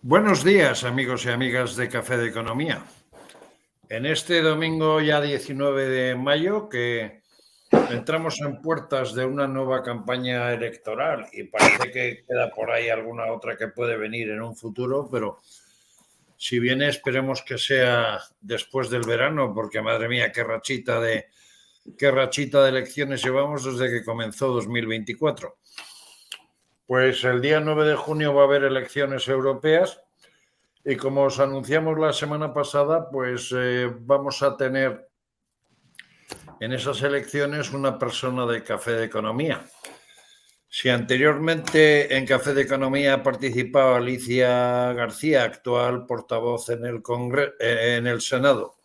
Buenos días, amigos y amigas de Café de Economía. En este domingo ya 19 de mayo, que entramos en puertas de una nueva campaña electoral y parece que queda por ahí alguna otra que puede venir en un futuro, pero si viene esperemos que sea después del verano, porque madre mía, qué rachita de elecciones llevamos desde que comenzó 2024. Pues el día 9 de junio va a haber elecciones europeas. Y como os anunciamos la semana pasada, pues vamos a tener en esas elecciones una persona de Café de Economía. Si anteriormente en Café de Economía ha participado Alicia García, actual portavoz en el Senado,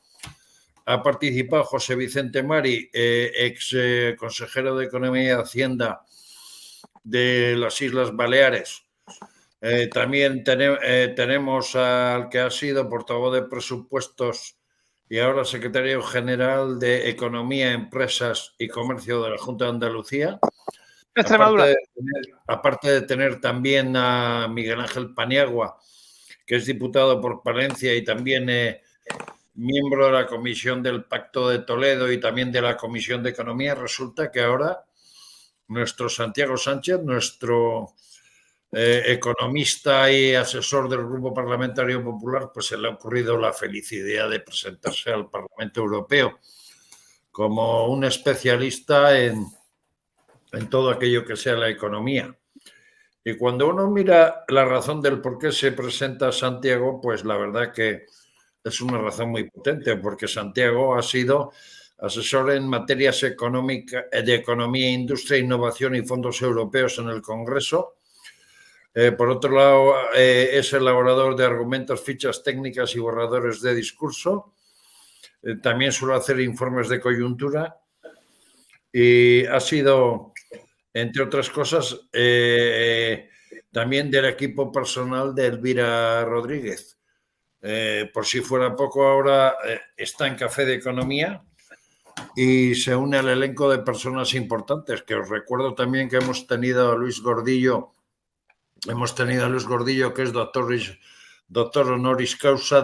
ha participado José Vicente Mari, ex consejero de Economía y Hacienda de las Islas Baleares. También tenemos al que ha sido portavoz de presupuestos y ahora secretario general de Economía, Empresas y Comercio de la Junta de Andalucía. Extremadura. Aparte de tener también a Miguel Ángel Paniagua, que es diputado por Palencia y también miembro de la Comisión del Pacto de Toledo y también de la Comisión de Economía, resulta que ahora nuestro Santiago Sánchez, nuestro economista y asesor del Grupo Parlamentario Popular, pues se le ha ocurrido la feliz idea de presentarse al Parlamento Europeo como un especialista en todo aquello que sea la economía. Y cuando uno mira la razón del por qué se presenta Santiago, pues la verdad que es una razón muy potente, porque Santiago ha sido asesor en materias económicas, de economía, industria, innovación y fondos europeos en el Congreso. Por otro lado, es elaborador de argumentos, fichas técnicas y borradores de discurso. También suele hacer informes de coyuntura y ha sido, entre otras cosas, también del equipo personal de Elvira Rodríguez. Por si fuera poco, ahora está en Café de Economía y se une al elenco de personas importantes, que os recuerdo también que hemos tenido a Luis Gordillo, que es doctor honoris causa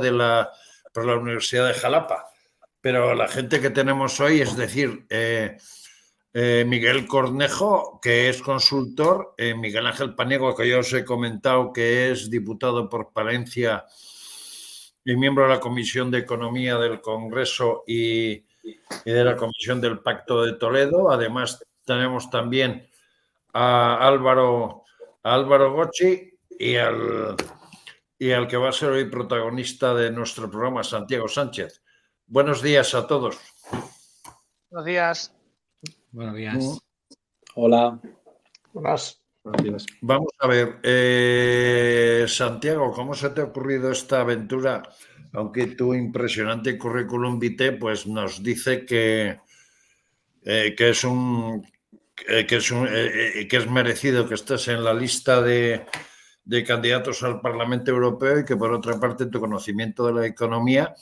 por la Universidad de Jalapa. Pero la gente que tenemos hoy, es decir, Miguel Cornejo, que es consultor, Miguel Ángel Paniagua, que yo os he comentado que es diputado por Palencia y miembro de la Comisión de Economía del Congreso y de la Comisión del Pacto de Toledo. Además, tenemos también a Álvaro Gocci y al que va a ser hoy protagonista de nuestro programa, Santiago Sánchez. Buenos días a todos. Buenos días. Buenos días. Hola. Buenas. Buenos días. Vamos a ver, Santiago, ¿cómo se te ha ocurrido esta aventura? Aunque tu impresionante currículum vitae pues nos dice que es merecido que estés en la lista de candidatos al Parlamento Europeo y que, por otra parte, tu conocimiento de la economía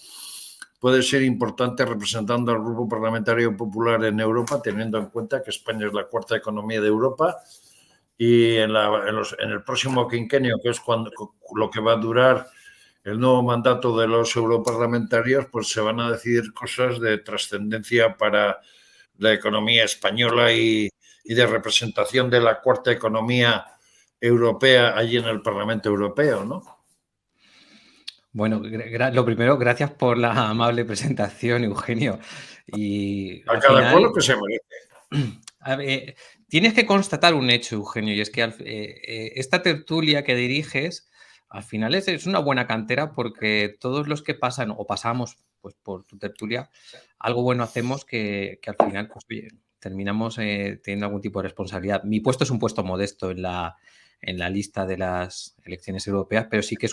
puede ser importante representando al Grupo Parlamentario Popular en Europa, teniendo en cuenta que España es la cuarta economía de Europa y en el próximo quinquenio, que es lo que va a durar el nuevo mandato de los europarlamentarios, pues se van a decidir cosas de trascendencia para la economía española y de representación de la cuarta economía europea allí en el Parlamento Europeo, ¿no? Bueno, lo primero, gracias por la amable presentación, Eugenio. Y a cada cual lo que se merece. Tienes que constatar un hecho, Eugenio, y es que esta tertulia que diriges, al final es una buena cantera, porque todos los que pasan o pasamos pues, por tu tertulia, algo bueno hacemos que al final pues, oye, terminamos teniendo algún tipo de responsabilidad. Mi puesto es un puesto modesto en la lista de las elecciones europeas, pero sí que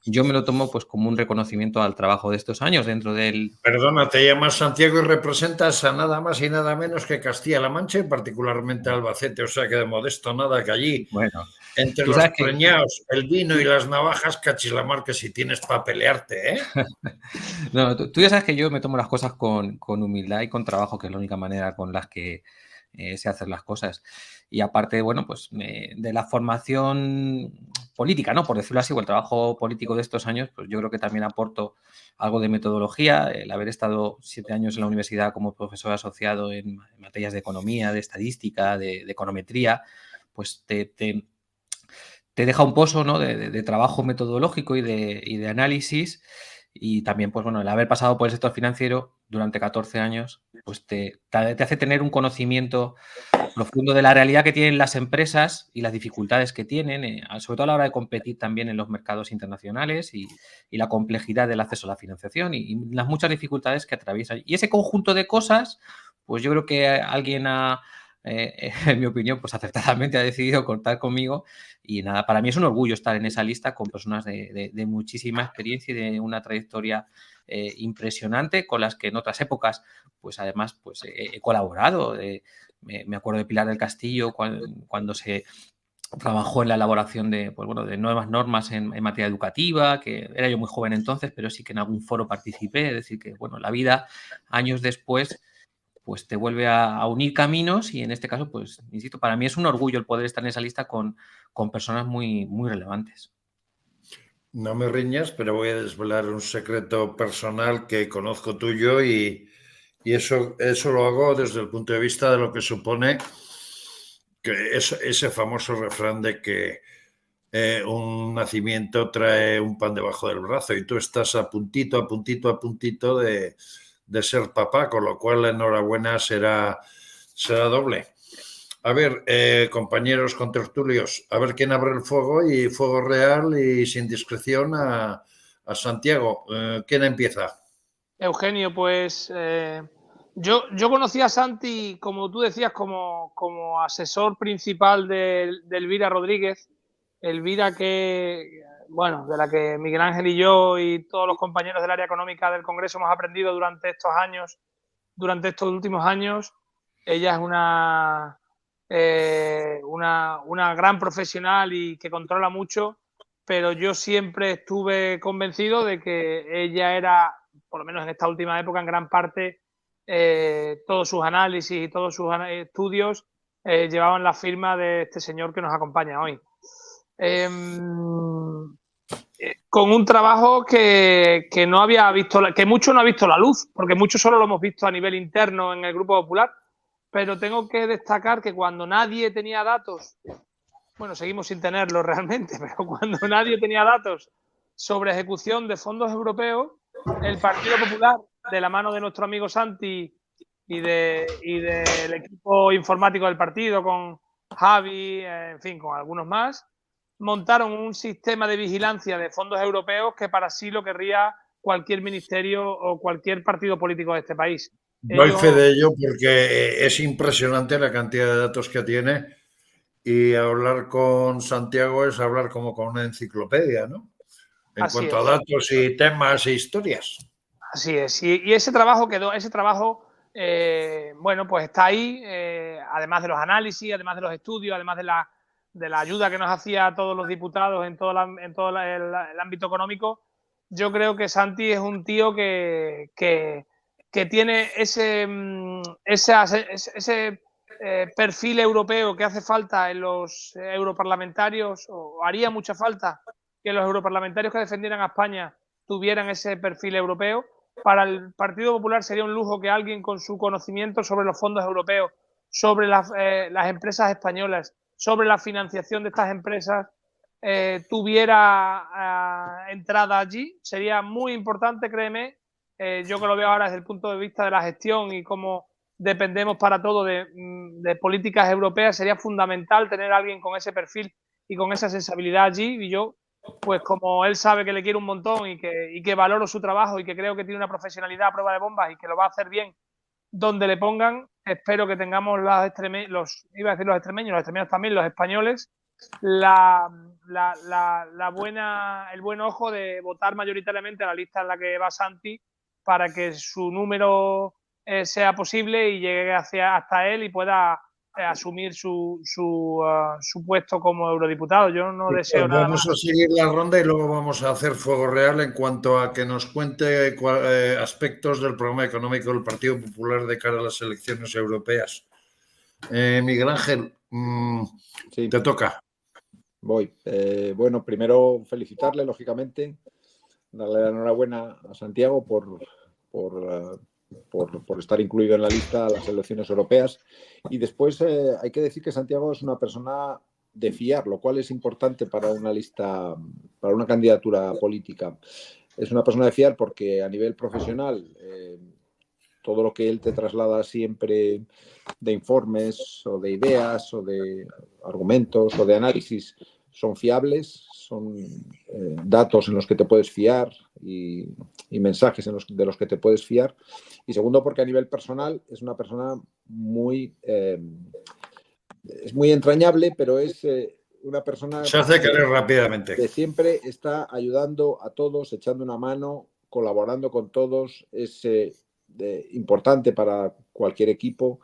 yo me lo tomo pues como un reconocimiento al trabajo de estos años dentro del... Perdona, te llamas Santiago y representas a nada más y nada menos que Castilla-La Mancha y particularmente Albacete, o sea que de modesto nada, que allí, bueno, entre los preñados, el vino y las navajas, cachis la mar, que si tienes para pelearte, ¿eh? No, tú ya sabes que yo me tomo las cosas con humildad y con trabajo, que es la única manera con las que se hacen las cosas. Y aparte, bueno, pues de la formación política, ¿no? Por decirlo así, o el trabajo político de estos años, pues yo creo que también aporto algo de metodología, el haber estado 7 años en la universidad como profesor asociado en materias de economía, de estadística, de econometría, pues te deja un pozo, ¿no? de trabajo metodológico y de análisis, y también, pues bueno, el haber pasado por el sector financiero durante 14 años, pues te hace tener un conocimiento profundo de la realidad que tienen las empresas y las dificultades que tienen, sobre todo a la hora de competir también en los mercados internacionales, y la complejidad del acceso a la financiación y las muchas dificultades que atraviesan. Y ese conjunto de cosas, pues yo creo que alguien en mi opinión, pues acertadamente ha decidido contar conmigo, y nada, para mí es un orgullo estar en esa lista con personas de muchísima experiencia y de una trayectoria impresionante, con las que en otras épocas, pues además, pues he colaborado. Me acuerdo de Pilar del Castillo cuando se trabajó en la elaboración de, pues bueno, de nuevas normas en materia educativa, que era yo muy joven entonces, pero sí que en algún foro participé. Es decir, que bueno, la vida, años después, pues te vuelve a unir caminos, y en este caso, pues insisto, para mí es un orgullo el poder estar en esa lista con personas muy, muy relevantes. No me riñas, pero voy a desvelar un secreto personal que conozco tuyo, y eso lo hago desde el punto de vista de lo que supone que ese famoso refrán de que un nacimiento trae un pan debajo del brazo, y tú estás a puntito, a puntito, a puntito de ser papá, con lo cual la enhorabuena será doble. A ver, compañeros contertulios, a ver quién abre el fuego, y fuego real y sin discreción a Santiago. ¿Quién empieza? Eugenio, pues yo conocí a Santi, como tú decías, como asesor principal de Elvira Rodríguez. Elvira que, bueno, de la que Miguel Ángel y yo y todos los compañeros del área económica del Congreso hemos aprendido durante estos últimos años. Ella es una gran profesional y que controla mucho, pero yo siempre estuve convencido de que ella era, por lo menos en esta última época, en gran parte, todos sus análisis y todos sus estudios llevaban la firma de este señor que nos acompaña hoy. Con un trabajo que no había visto, que mucho no ha visto la luz, porque mucho solo lo hemos visto a nivel interno en el Grupo Popular, pero tengo que destacar que cuando nadie tenía datos, bueno, seguimos sin tenerlos realmente, pero cuando nadie tenía datos sobre ejecución de fondos europeos, el Partido Popular, de la mano de nuestro amigo Santi y del equipo informático del partido, con Javi, en fin, con algunos más, montaron un sistema de vigilancia de fondos europeos que para sí lo querría cualquier ministerio o cualquier partido político de este país. Doy fe de ello, porque es impresionante la cantidad de datos que tiene, y hablar con Santiago es hablar como con una enciclopedia, ¿no? En cuanto a datos y temas e historias. Así es. Y ese trabajo bueno, pues está ahí, además de los análisis, además de los estudios, además de la ayuda que nos hacía a todos los diputados en todo el ámbito económico. Yo creo que Santi es un tío que tiene ese perfil europeo que hace falta en los europarlamentarios, o haría mucha falta que los europarlamentarios que defendieran a España tuvieran ese perfil europeo. Para el Partido Popular sería un lujo que alguien con su conocimiento sobre los fondos europeos, sobre las empresas españolas, sobre la financiación de estas empresas, tuviera entrada allí. Sería muy importante, créeme. Yo que lo veo ahora desde el punto de vista de la gestión y cómo dependemos para todo de políticas europeas, sería fundamental tener a alguien con ese perfil y con esa sensibilidad allí. Y yo, pues como él sabe que le quiero un montón y que valoro su trabajo y que creo que tiene una profesionalidad a prueba de bombas y que lo va a hacer bien donde le pongan, espero que tengamos los extremeños también, los españoles, el buen ojo de votar mayoritariamente a la lista en la que va Santi, para que su número sea posible y llegue hasta él y pueda asumir su puesto como eurodiputado. Yo no deseo nada más. Vamos a seguir la ronda y luego vamos a hacer fuego real en cuanto a que nos cuente aspectos del programa económico del Partido Popular de cara a las elecciones europeas. Miguel Ángel, sí. te toca. Voy. Bueno, primero felicitarle, lógicamente, darle la enhorabuena a Santiago por estar incluido en la lista a las elecciones europeas. Y después hay que decir que Santiago es una persona de fiar, lo cual es importante para una lista, para una candidatura política. Es una persona de fiar porque a nivel profesional todo lo que él te traslada siempre de informes o de ideas o de argumentos o de análisis son fiables, son datos en los que te puedes fiar y mensajes de los que te puedes fiar. Y segundo, porque a nivel personal es una persona es muy entrañable, pero es una persona Se hace querer rápidamente. que siempre está ayudando a todos, echando una mano, colaborando con todos. Es importante para cualquier equipo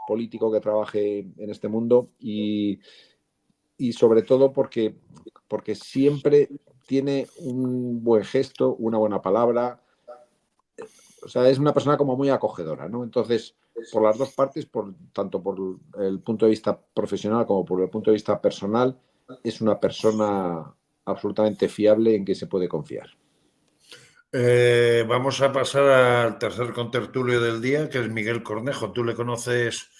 político que trabaje en este mundo y sobre todo porque siempre tiene un buen gesto, una buena palabra. O sea, es una persona como muy acogedora, ¿no? Entonces, por las dos partes, tanto por el punto de vista profesional como por el punto de vista personal, es una persona absolutamente fiable en que se puede confiar. Vamos a pasar al tercer contertulio del día, que es Miguel Cornejo. Tú le conoces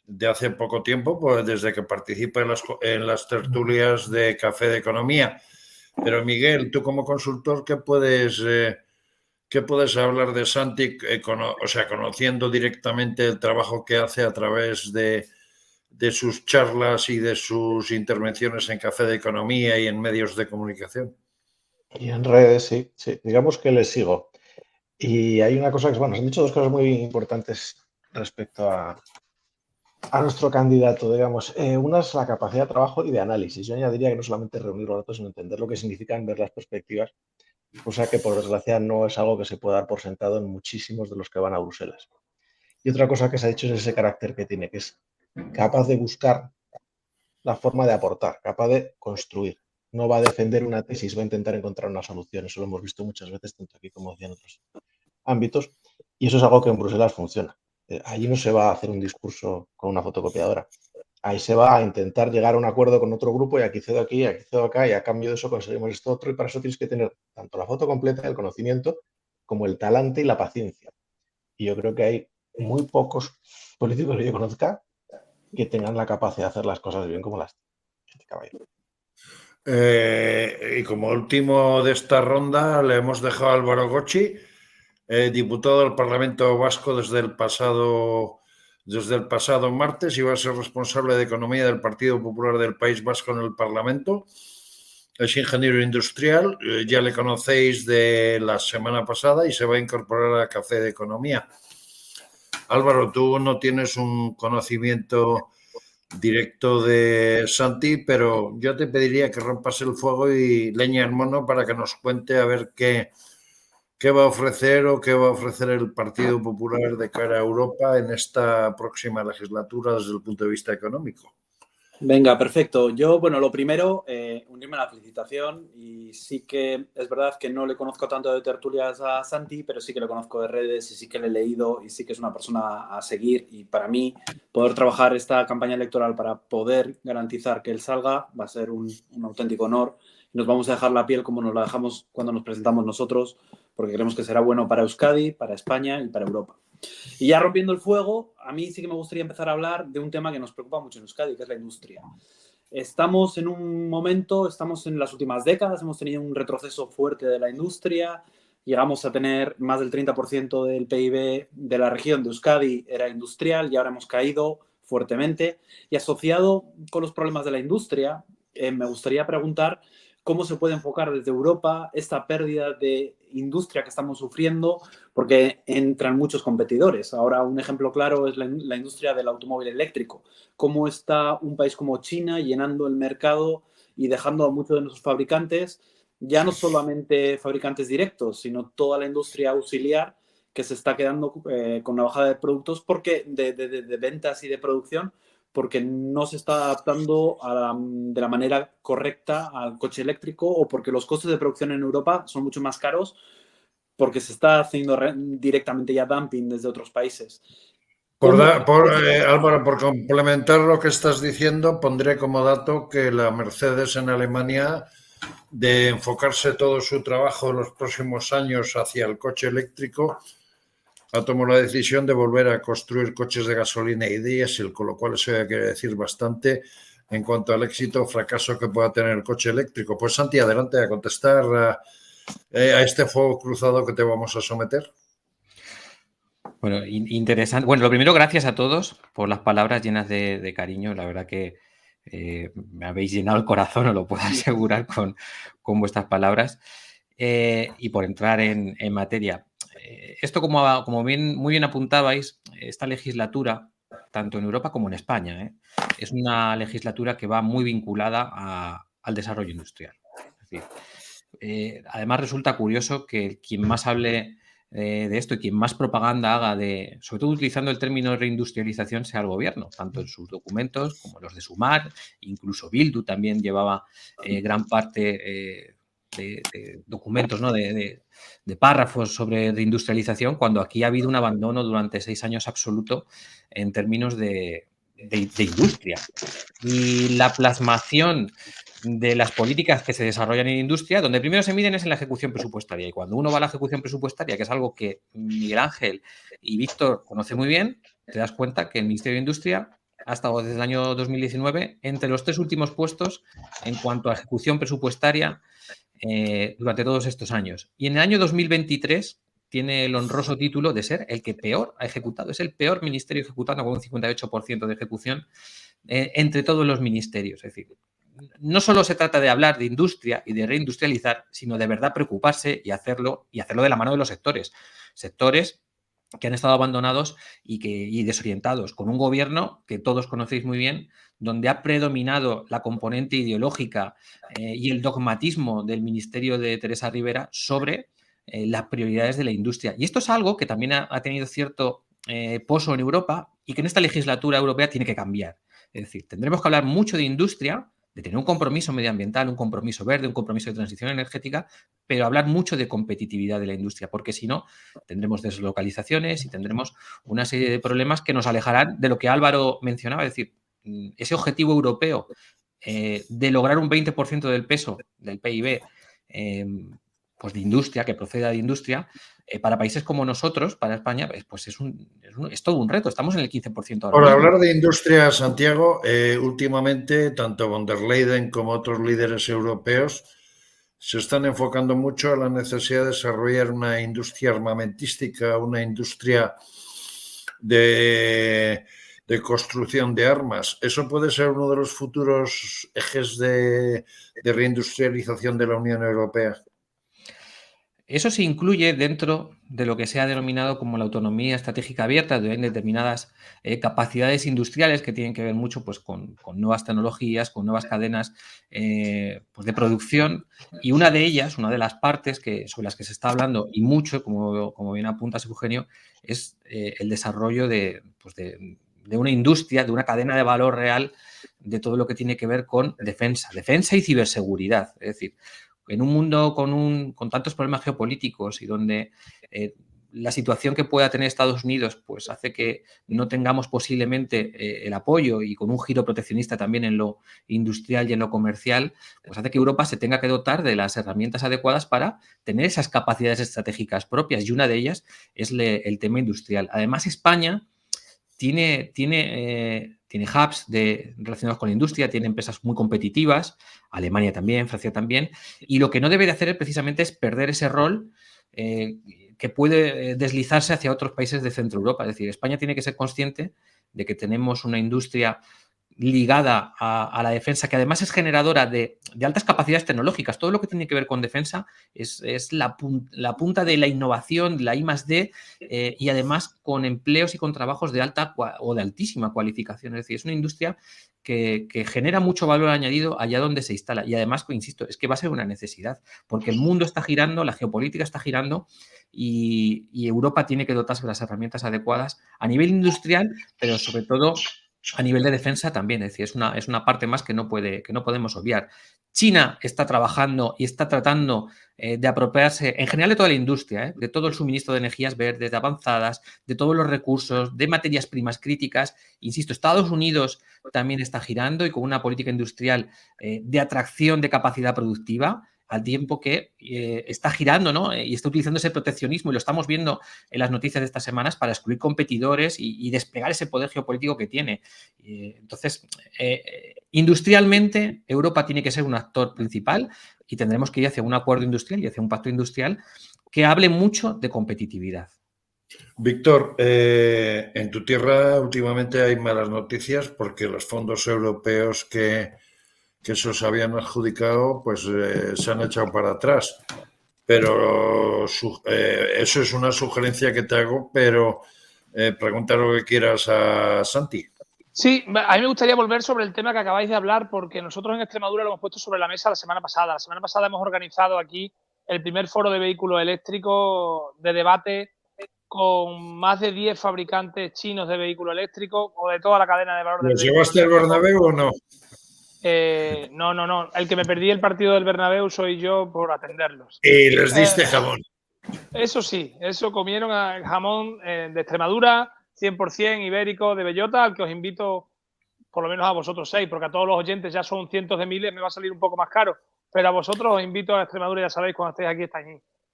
de hace poco tiempo, pues desde que participa en las tertulias de Café de Economía. Pero Miguel, tú como consultor, ¿qué puedes hablar de Santi, o sea, conociendo directamente el trabajo que hace a través de sus charlas y de sus intervenciones en Café de Economía y en medios de comunicación? Y en redes, sí, sí. Digamos que les sigo. Y hay una cosa que, bueno, se han dicho dos cosas muy importantes respecto a nuestro candidato, digamos. Una es la capacidad de trabajo y de análisis. Yo añadiría que no solamente reunir los datos, sino entender lo que significan, ver las perspectivas, cosa que por desgracia no es algo que se pueda dar por sentado en muchísimos de los que van a Bruselas. Y otra cosa que se ha dicho es ese carácter que tiene, que es capaz de buscar la forma de aportar, capaz de construir. No va a defender una tesis, va a intentar encontrar una solución. Eso lo hemos visto muchas veces, tanto aquí como en otros ámbitos, y eso es algo que en Bruselas funciona. Allí no se va a hacer un discurso con una fotocopiadora. Ahí se va a intentar llegar a un acuerdo con otro grupo y aquí cedo aquí, aquí cedo acá y a cambio de eso conseguimos esto otro y para eso tienes que tener tanto la foto completa, el conocimiento, como el talante y la paciencia. Y yo creo que hay muy pocos políticos que yo conozca que tengan la capacidad de hacer las cosas bien como las tiene este caballero. Y como último de esta ronda le hemos dejado a Álvaro Gochi, diputado del Parlamento Vasco desde el pasado martes, y va a ser responsable de Economía del Partido Popular del País Vasco en el Parlamento. Es ingeniero industrial, ya le conocéis de la semana pasada y se va a incorporar a Café de Economía. Álvaro, tú no tienes un conocimiento directo de Santi, pero yo te pediría que rompas el fuego y leña al mono para que nos cuente a ver qué va a ofrecer o qué va a ofrecer el Partido Popular de cara a Europa en esta próxima legislatura desde el punto de vista económico. Venga, perfecto. Yo, bueno, lo primero, unirme a la felicitación, y sí que es verdad que no le conozco tanto de tertulias a Santi, pero sí que lo conozco de redes y sí que le he leído y sí que es una persona a seguir, y para mí poder trabajar esta campaña electoral para poder garantizar que él salga va a ser un auténtico honor, y nos vamos a dejar la piel como nos la dejamos cuando nos presentamos nosotros, porque creemos que será bueno para Euskadi, para España y para Europa. Y ya rompiendo el fuego, a mí sí que me gustaría empezar a hablar de un tema que nos preocupa mucho en Euskadi, que es la industria. Estamos en un momento, estamos en las últimas décadas, hemos tenido un retroceso fuerte de la industria, llegamos a tener más del 30% del PIB de la región de Euskadi era industrial y ahora hemos caído fuertemente. Y asociado con los problemas de la industria, me gustaría preguntar cómo se puede enfocar desde Europa esta pérdida de industria que estamos sufriendo, porque entran muchos competidores. Ahora un ejemplo claro es la industria del automóvil eléctrico. Cómo está un país como China llenando el mercado y dejando a muchos de nuestros fabricantes, ya no solamente fabricantes directos, sino toda la industria auxiliar, que se está quedando con una bajada de productos porque de ventas y de producción, porque no se está adaptando de la manera correcta al coche eléctrico, o porque los costes de producción en Europa son mucho más caros porque se está haciendo directamente ya dumping desde otros países. Álvaro, por complementar lo que estás diciendo, pondré como dato que la Mercedes en Alemania, de enfocarse todo su trabajo en los próximos años hacia el coche eléctrico, ha tomado la decisión de volver a construir coches de gasolina y diésel, con lo cual eso ya quiere decir bastante en cuanto al éxito o fracaso que pueda tener el coche eléctrico. Pues Santi, adelante a contestar a este fuego cruzado que te vamos a someter. Bueno, interesante. Bueno, lo primero, gracias a todos por las palabras llenas de cariño. La verdad que me habéis llenado el corazón, os lo puedo asegurar con vuestras palabras. Y por entrar en materia. Esto, como muy bien apuntabais, esta legislatura, tanto en Europa como en España, es una legislatura que va muy vinculada al desarrollo industrial. Es decir, además resulta curioso que quien más hable de esto y quien más propaganda haga sobre todo utilizando el término reindustrialización, sea el gobierno, tanto en sus documentos como los de Sumar, incluso Bildu también llevaba gran parte de documentos, ¿no? de párrafos sobre reindustrialización, cuando aquí ha habido un abandono durante 6 años absoluto en términos de industria. Y la plasmación de las políticas que se desarrollan en industria, donde primero se miden es en la ejecución presupuestaria. Y cuando uno va a la ejecución presupuestaria, que es algo que Miguel Ángel y Víctor conocen muy bien, te das cuenta que el Ministerio de Industria ha estado desde el año 2019 entre los 3 últimos puestos en cuanto a ejecución presupuestaria durante todos estos años. Y en el año 2023 tiene el honroso título de ser el que peor ha ejecutado. Es el peor ministerio ejecutando, con un 58% de ejecución entre todos los ministerios. Es decir, no solo se trata de hablar de industria y de reindustrializar, sino de verdad preocuparse y hacerlo de la mano de los sectores. Sectores que han estado abandonados y desorientados, con un gobierno que todos conocéis muy bien, donde ha predominado la componente ideológica y el dogmatismo del ministerio de Teresa Rivera sobre las prioridades de la industria. Y esto es algo que también ha tenido cierto poso en Europa y que en esta legislatura europea tiene que cambiar. Es decir, tendremos que hablar mucho de industria, de tener un compromiso medioambiental, un compromiso verde, un compromiso de transición energética, pero hablar mucho de competitividad de la industria, porque si no, tendremos deslocalizaciones y tendremos una serie de problemas que nos alejarán de lo que Álvaro mencionaba, es decir, ese objetivo europeo de lograr un 20% del peso del PIB pues de industria, que proceda de industria, para países como nosotros, para España, pues es todo un reto. Estamos en el 15% ahora. Por hablar de industria, Santiago, últimamente tanto von der Leyen como otros líderes europeos se están enfocando mucho a la necesidad de desarrollar una industria armamentística, una industria de construcción de armas. ¿Eso puede ser uno de los futuros ejes de reindustrialización de la Unión Europea? Eso se incluye dentro de lo que se ha denominado como la autonomía estratégica abierta, donde hay determinadas capacidades industriales que tienen que ver mucho pues, con nuevas tecnologías, con nuevas cadenas pues de producción. Y una de ellas, una de las partes sobre las que se está hablando y mucho, como bien apunta Eugenio, es el desarrollo de una industria, de una cadena de valor real de todo lo que tiene que ver con defensa y ciberseguridad. Es decir, en un mundo con tantos problemas geopolíticos y donde la situación que pueda tener Estados Unidos pues hace que no tengamos posiblemente el apoyo y con un giro proteccionista también en lo industrial y en lo comercial, pues hace que Europa se tenga que dotar de las herramientas adecuadas para tener esas capacidades estratégicas propias, y una de ellas es el tema industrial. Además, España tiene hubs relacionados con la industria, tiene empresas muy competitivas, Alemania también, Francia también, y lo que no debe de hacer precisamente es perder ese rol que puede deslizarse hacia otros países de Centro Europa. Es decir, España tiene que ser consciente de que tenemos una industria ligada a la defensa, que además es generadora de altas capacidades tecnológicas. Todo lo que tiene que ver con defensa es la punta de la innovación, de la I+D, y además con empleos y con trabajos de alta o de altísima cualificación. Es decir, es una industria que genera mucho valor añadido allá donde se instala. Y además, insisto, es que va a ser una necesidad, porque el mundo está girando, la geopolítica está girando y Europa tiene que dotarse de las herramientas adecuadas a nivel industrial, pero sobre todo a nivel de defensa también. Es decir, es una parte más que no podemos obviar. China está trabajando y está tratando de apropiarse en general de toda la industria, de todo el suministro de energías verdes, de avanzadas, de todos los recursos, de materias primas críticas. Insisto, Estados Unidos también está girando y con una política industrial de atracción de capacidad productiva, al tiempo que está girando, ¿no? Y está utilizando ese proteccionismo, y lo estamos viendo en las noticias de estas semanas, para excluir competidores y desplegar ese poder geopolítico que tiene. Entonces, industrialmente, Europa tiene que ser un actor principal y tendremos que ir hacia un acuerdo industrial y hacia un pacto industrial que hable mucho de competitividad. Víctor, en tu tierra últimamente hay malas noticias porque los fondos europeos que se os habían adjudicado pues se han echado para atrás. Pero eso es una sugerencia que te hago, pero pregunta lo que quieras a Santi. Sí, a mí me gustaría volver sobre el tema que acabáis de hablar, porque nosotros en Extremadura lo hemos puesto sobre la mesa la semana pasada. La semana pasada hemos organizado aquí el primer foro de vehículos eléctricos de debate con más de 10 fabricantes chinos de vehículos eléctricos o de toda la cadena de valor del ¿Los llevaste al Bernabéu o no? No. El que me perdí el partido del Bernabéu soy yo por atenderlos. Y les diste jamón. Eso sí, eso comieron jamón de Extremadura, 100% ibérico de bellota, al que os invito por lo menos a vosotros 6, porque a todos los oyentes ya son cientos de miles, me va a salir un poco más caro, pero a vosotros os invito a Extremadura, ya sabéis, cuando estéis aquí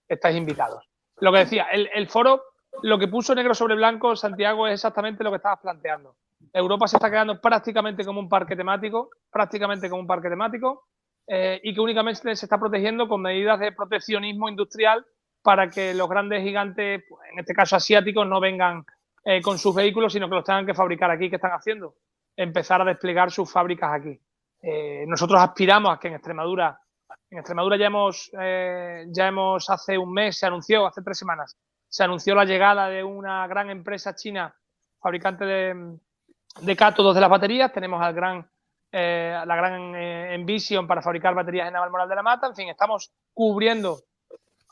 estáis invitados. Lo que decía, el foro, lo que puso negro sobre blanco Santiago es exactamente lo que estabas planteando. Europa se está quedando prácticamente como un parque temático, y que únicamente se está protegiendo con medidas de proteccionismo industrial para que los grandes gigantes, en este caso asiáticos, no vengan con sus vehículos, sino que los tengan que fabricar aquí. ¿Qué están haciendo? Empezar a desplegar sus fábricas aquí. Nosotros aspiramos a que en Extremadura ya hemos hace un mes, hace 3 semanas, se anunció la llegada de una gran empresa china fabricante de cátodos de las baterías. Tenemos la gran Envision para fabricar baterías en Navalmoral de la Mata. En fin, estamos cubriendo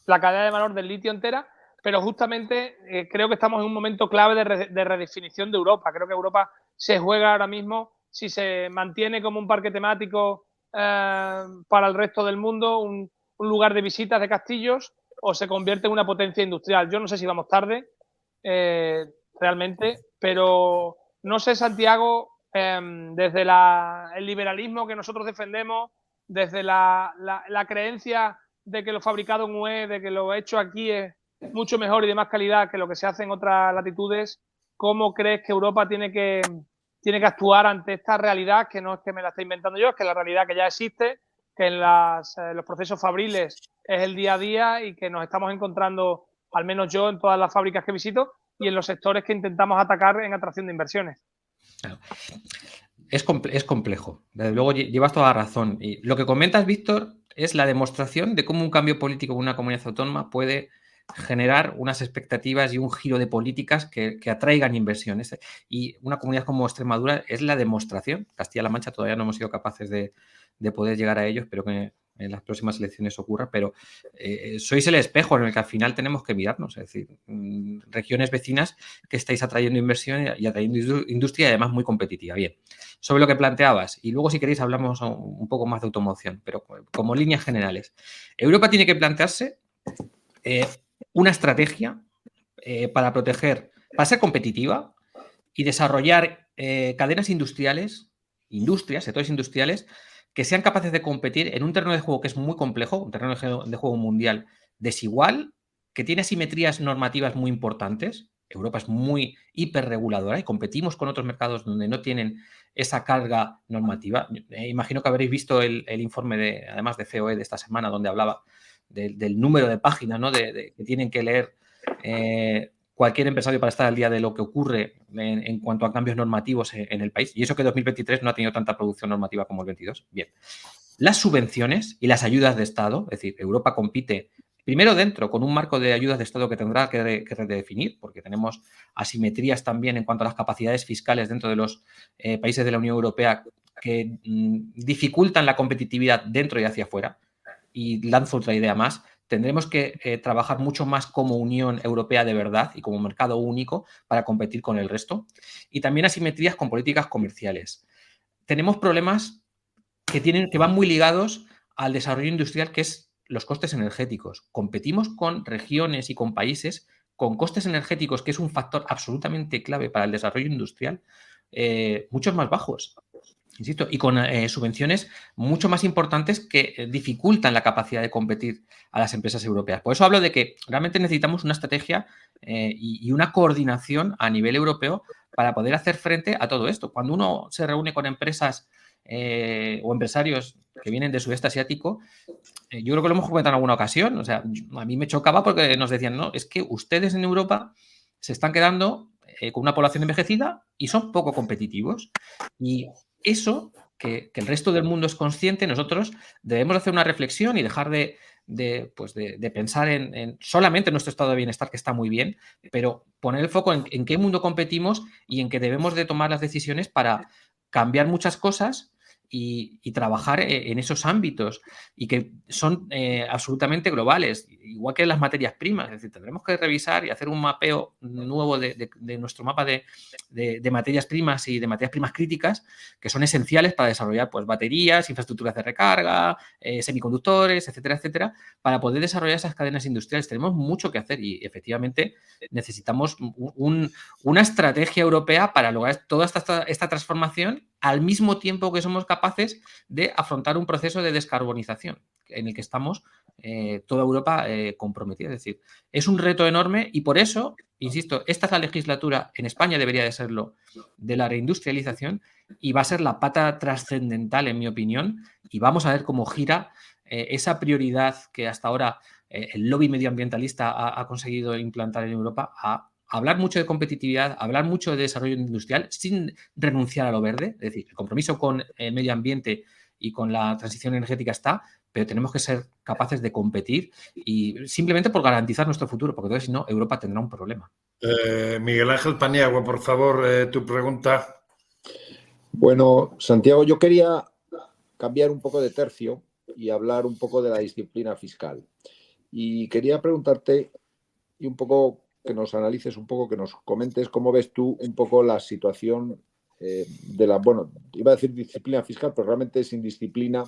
la cadena de valor del litio entera, pero justamente creo que estamos en un momento clave de redefinición de Europa. Creo que Europa se juega ahora mismo, si se mantiene como un parque temático para el resto del mundo, un lugar de visitas de castillos, o se convierte en una potencia industrial. Yo no sé si vamos tarde realmente, pero no sé, Santiago, desde el liberalismo que nosotros defendemos, desde la creencia de que lo fabricado en UE, de que lo hecho aquí es mucho mejor y de más calidad que lo que se hace en otras latitudes, ¿cómo crees que Europa tiene que actuar ante esta realidad, que no es que me la esté inventando yo, es que la realidad que ya existe, que en los procesos fabriles es el día a día y que nos estamos encontrando, al menos yo, en todas las fábricas que visito y en los sectores que intentamos atacar en atracción de inversiones? Claro. Es complejo. Desde luego llevas toda la razón. Y lo que comentas, Víctor, es la demostración de cómo un cambio político en una comunidad autónoma puede generar unas expectativas y un giro de políticas que atraigan inversiones. Y una comunidad como Extremadura es la demostración. Castilla-La Mancha todavía no hemos sido capaces de poder llegar a ellos, pero que en las próximas elecciones ocurra, pero sois el espejo en el que al final tenemos que mirarnos, es decir, regiones vecinas que estáis atrayendo inversión y atrayendo industria, y además muy competitiva. Bien, sobre lo que planteabas, y luego si queréis hablamos un poco más de automoción, pero como líneas generales, Europa tiene que plantearse una estrategia para ser competitiva y desarrollar cadenas sectores industriales que sean capaces de competir en un terreno de juego que es muy complejo, un terreno de juego mundial desigual, que tiene asimetrías normativas muy importantes. Europa es muy hiperreguladora y competimos con otros mercados donde no tienen esa carga normativa. Imagino que habréis visto el informe además de COE de esta semana, donde hablaba del número de páginas, ¿no? que tienen que leer cualquier empresario para estar al día de lo que ocurre en cuanto a cambios normativos en el país. Y eso que 2023 no ha tenido tanta producción normativa como el 22. Bien. Las subvenciones y las ayudas de Estado, es decir, Europa compite primero dentro con un marco de ayudas de Estado que tendrá que redefinir, porque tenemos asimetrías también en cuanto a las capacidades fiscales dentro de los países de la Unión Europea que dificultan la competitividad dentro y hacia afuera. Y lanzo otra idea más. Tendremos que trabajar mucho más como Unión Europea de verdad y como mercado único para competir con el resto. Y también asimetrías con políticas comerciales. Tenemos problemas que van muy ligados al desarrollo industrial, que es los costes energéticos. Competimos con regiones y con países con costes energéticos, que es un factor absolutamente clave para el desarrollo industrial, mucho más bajos. Insisto, y con subvenciones mucho más importantes que dificultan la capacidad de competir a las empresas europeas. Por eso hablo de que realmente necesitamos una estrategia y una coordinación a nivel europeo para poder hacer frente a todo esto. Cuando uno se reúne con empresas o empresarios que vienen del sudeste asiático, yo creo que lo hemos comentado en alguna ocasión. O sea, a mí me chocaba porque nos decían, no, es que ustedes en Europa se están quedando con una población envejecida y son poco competitivos. Y eso, que el resto del mundo es consciente, nosotros debemos hacer una reflexión y dejar de pensar en solamente nuestro estado de bienestar, que está muy bien, pero poner el foco en qué mundo competimos y en que debemos de tomar las decisiones para cambiar muchas cosas y trabajar en esos ámbitos y que son absolutamente globales, igual que las materias primas. Es decir, tendremos que revisar y hacer un mapeo nuevo de nuestro mapa de materias primas y de materias primas críticas que son esenciales para desarrollar pues, baterías, infraestructuras de recarga, semiconductores, etcétera, etcétera, para poder desarrollar esas cadenas industriales. Tenemos mucho que hacer y efectivamente necesitamos una estrategia europea para lograr toda esta transformación al mismo tiempo que somos capaces de afrontar un proceso de descarbonización en el que estamos toda Europa comprometida. Es decir, es un reto enorme y por eso, insisto, esta es la legislatura, en España debería de serlo, de la reindustrialización y va a ser la pata trascendental, en mi opinión, y vamos a ver cómo gira esa prioridad que hasta ahora el lobby medioambientalista ha conseguido implantar en Europa a hablar mucho de competitividad, hablar mucho de desarrollo industrial sin renunciar a lo verde. Es decir, el compromiso con el medio ambiente y con la transición energética está, pero tenemos que ser capaces de competir y simplemente por garantizar nuestro futuro, porque entonces si no, Europa tendrá un problema. Miguel Ángel Paniagua, por favor, tu pregunta. Bueno, Santiago, yo quería cambiar un poco de tercio y hablar un poco de la disciplina fiscal. Y quería preguntarte y un poco que nos analices un poco, que nos comentes cómo ves tú un poco la situación de la, bueno, iba a decir disciplina fiscal, pero realmente es indisciplina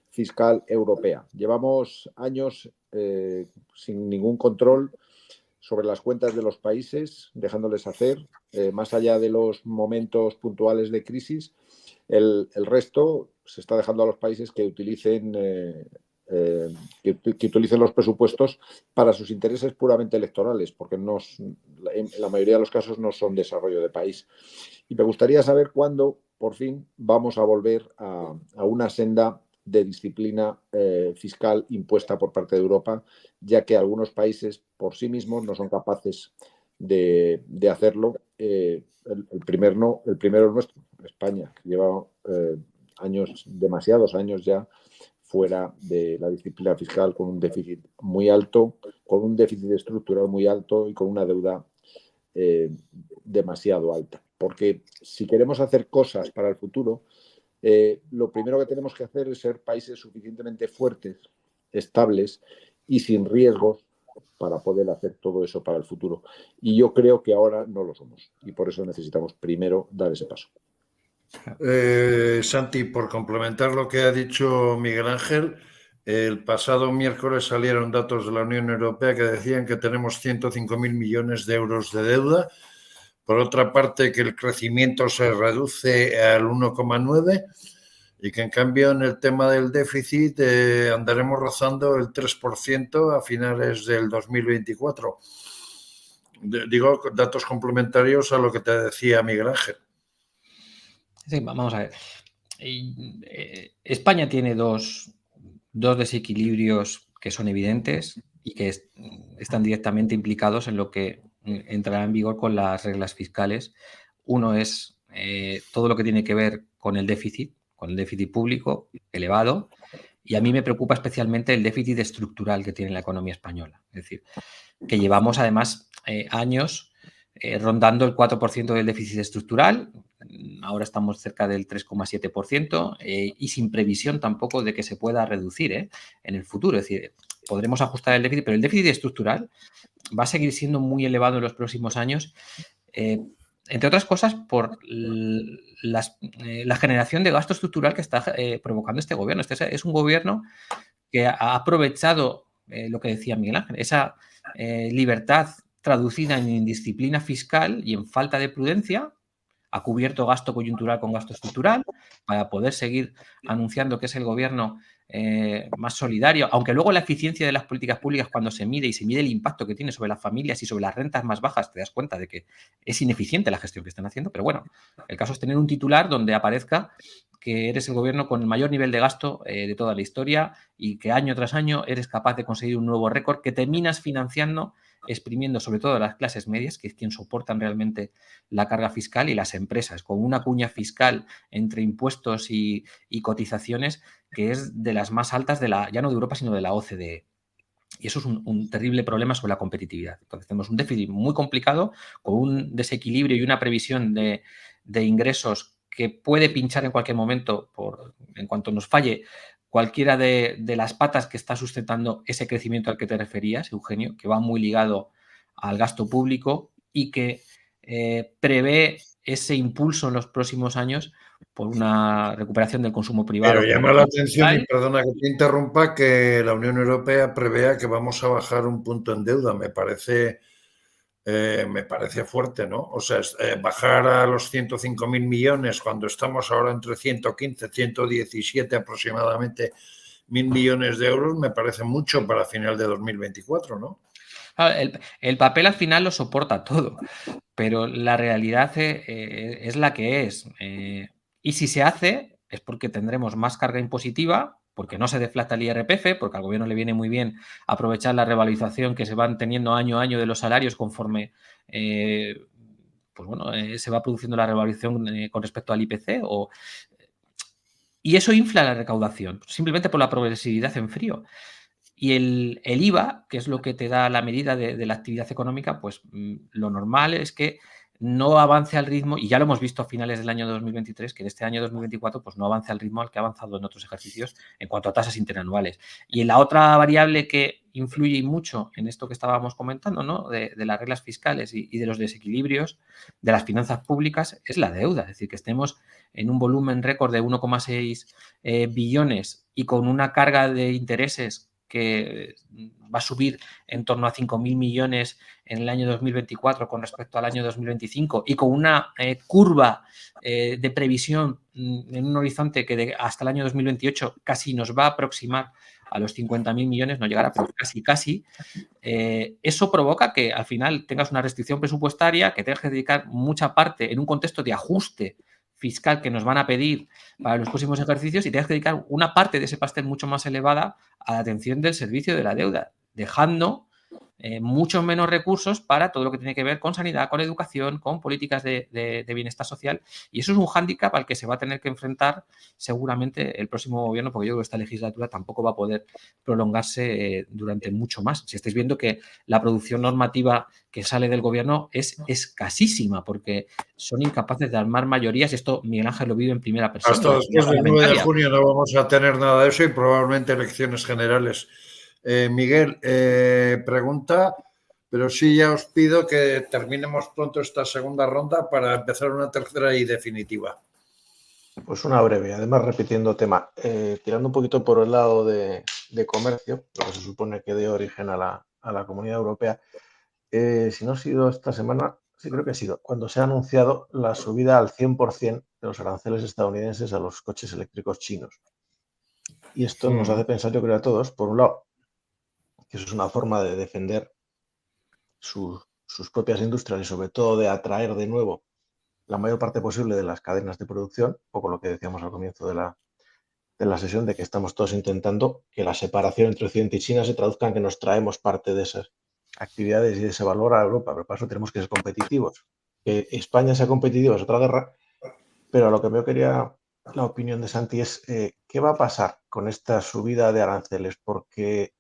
fiscal europea. Llevamos años sin ningún control sobre las cuentas de los países, dejándoles hacer, más allá de los momentos puntuales de crisis. El resto se está dejando a los países que utilicen que utilicen los presupuestos para sus intereses puramente electorales, porque en la mayoría de los casos no son desarrollo de país. Y me gustaría saber cuándo, por fin, vamos a volver a una senda de disciplina fiscal impuesta por parte de Europa, ya que algunos países por sí mismos no son capaces de hacerlo. El primero es nuestro, España, que lleva años, demasiados años ya, fuera de la disciplina fiscal, con un déficit muy alto, con un déficit estructural muy alto y con una deuda demasiado alta. Porque si queremos hacer cosas para el futuro, lo primero que tenemos que hacer es ser países suficientemente fuertes, estables y sin riesgos para poder hacer todo eso para el futuro. Y yo creo que ahora no lo somos. Y por eso necesitamos primero dar ese paso. Santi, por complementar lo que ha dicho Miguel Ángel, el pasado miércoles salieron datos de la Unión Europea que decían que tenemos 105.000 millones de euros de deuda. Por otra parte, que el crecimiento se reduce al 1,9 y que en cambio en el tema del déficit andaremos rozando el 3% a finales del 2024. Digo, datos complementarios a lo que te decía Miguel Ángel. Sí, vamos a ver. España tiene dos desequilibrios que son evidentes y que están directamente implicados en lo que entrará en vigor con las reglas fiscales. Uno es todo lo que tiene que ver con el déficit público elevado, y a mí me preocupa especialmente el déficit estructural que tiene la economía española. Es decir, que llevamos además años rondando el 4% del déficit estructural. Ahora estamos cerca del 3,7% y sin previsión tampoco de que se pueda reducir en el futuro. Es decir, podremos ajustar el déficit, pero el déficit estructural va a seguir siendo muy elevado en los próximos años. entre otras cosas, por la generación de gasto estructural que está provocando este gobierno. Este es un gobierno que ha aprovechado lo que decía Miguel Ángel, esa libertad traducida en indisciplina fiscal y en falta de prudencia. Ha cubierto gasto coyuntural con gasto estructural para poder seguir anunciando que es el gobierno más solidario, aunque luego la eficiencia de las políticas públicas, cuando se mide y se mide el impacto que tiene sobre las familias y sobre las rentas más bajas, te das cuenta de que es ineficiente la gestión que están haciendo. Pero bueno, el caso es tener un titular donde aparezca que eres el gobierno con el mayor nivel de gasto de toda la historia y que año tras año eres capaz de conseguir un nuevo récord que terminas financiando, exprimiendo sobre todo a las clases medias, que es quien soportan realmente la carga fiscal, y las empresas, con una cuña fiscal entre impuestos y cotizaciones que es de las más altas ya no de Europa, sino de la OCDE. Y eso es un terrible problema sobre la competitividad. Entonces tenemos un déficit muy complicado, con un desequilibrio y una previsión de ingresos que puede pinchar en cualquier momento en cuanto nos falle cualquiera de las patas que está sustentando ese crecimiento al que te referías, Eugenio, que va muy ligado al gasto público y que prevé ese impulso en los próximos años por una recuperación del consumo privado. Pero llama la atención, y perdona que te interrumpa, que la Unión Europea prevea que vamos a bajar un punto en deuda. Me parece fuerte, ¿no? O sea, bajar a los 105.000 millones cuando estamos ahora entre 115, 117 aproximadamente mil millones de euros, me parece mucho para final de 2024, ¿no? El papel al final lo soporta todo, pero la realidad es la que es. Y si se hace es porque tendremos más carga impositiva, porque no se deflata el IRPF, porque al gobierno le viene muy bien aprovechar la revalorización que se van teniendo año a año de los salarios conforme se va produciendo la revalorización con respecto al IPC. Y eso infla la recaudación, simplemente por la progresividad en frío. Y el IVA, que es lo que te da la medida de la actividad económica, pues lo normal es que no avance al ritmo, y ya lo hemos visto a finales del año 2023, que en este año 2024 pues no avance al ritmo al que ha avanzado en otros ejercicios en cuanto a tasas interanuales. Y la otra variable que influye mucho en esto que estábamos comentando, ¿no? de las reglas fiscales y de los desequilibrios de las finanzas públicas, es la deuda. Es decir, que estemos en un volumen récord de 1,6 billones y con una carga de intereses que va a subir en torno a 5.000 millones en el año 2024 con respecto al año 2025, y con una curva de previsión en un horizonte que hasta el año 2028 casi nos va a aproximar a los 50.000 millones, no llegará, pero casi, eso provoca que al final tengas una restricción presupuestaria, que tengas que dedicar mucha parte en un contexto de ajuste fiscal que nos van a pedir para los próximos ejercicios, y tengas que dedicar una parte de ese pastel mucho más elevada a la atención del servicio de la deuda, dejando muchos menos recursos para todo lo que tiene que ver con sanidad, con educación, con políticas de bienestar social. Y eso es un hándicap al que se va a tener que enfrentar seguramente el próximo gobierno, porque yo creo que esta legislatura tampoco va a poder prolongarse durante mucho más. Si estáis viendo que la producción normativa que sale del gobierno es escasísima, porque son incapaces de armar mayorías. Esto Miguel Ángel lo vive en primera persona. Hasta después del 9 de junio no vamos a tener nada de eso, y probablemente elecciones generales. Miguel, pregunta, pero sí ya os pido que terminemos pronto esta segunda ronda para empezar una tercera y definitiva. Pues una breve, además repitiendo tema, tirando un poquito por el lado de comercio, lo que se supone que dio origen a la Comunidad Europea. Si no ha sido esta semana, sí creo que ha sido, cuando se ha anunciado la subida al 100% de los aranceles estadounidenses a los coches eléctricos chinos. Y esto nos hace pensar, yo creo, a todos, por un lado, que eso es una forma de defender sus propias industrias y sobre todo de atraer de nuevo la mayor parte posible de las cadenas de producción, un poco lo que decíamos al comienzo de la sesión, de que estamos todos intentando que la separación entre Occidente y China se traduzca en que nos traemos parte de esas actividades y de ese valor a Europa, pero para eso tenemos que ser competitivos. Que España sea competitiva es otra guerra, pero a lo que me quería la opinión de Santi es ¿qué va a pasar con esta subida de aranceles? Porque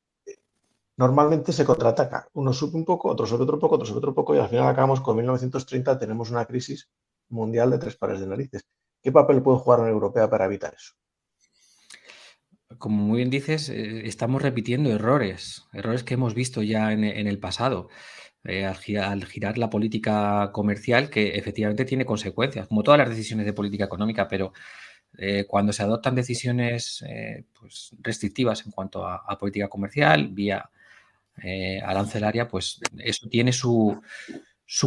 normalmente se contraataca. Uno sube un poco, otro sube otro poco, otro sube otro poco, y al final acabamos con 1930, tenemos una crisis mundial de 3 pares de narices. ¿Qué papel puede jugar la Unión Europea para evitar eso? Como muy bien dices, estamos repitiendo errores que hemos visto ya en el pasado. al girar la política comercial, que efectivamente tiene consecuencias, como todas las decisiones de política económica, pero cuando se adoptan decisiones pues restrictivas en cuanto a política comercial, vía arancelaria, pues eso tiene su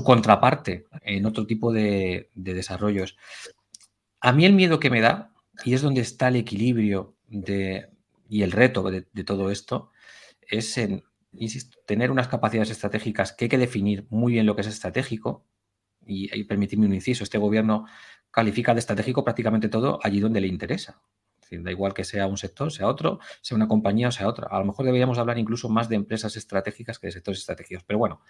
contraparte en otro tipo de desarrollos. A mí el miedo que me da, y es donde está el equilibrio y el reto de todo esto, es insisto, tener unas capacidades estratégicas que hay que definir muy bien lo que es estratégico. Y permitidme un inciso, este gobierno califica de estratégico prácticamente todo allí donde le interesa. Es decir, da igual que sea un sector, sea otro, sea una compañía o sea otra. A lo mejor deberíamos hablar incluso más de empresas estratégicas que de sectores estratégicos. Pero bueno,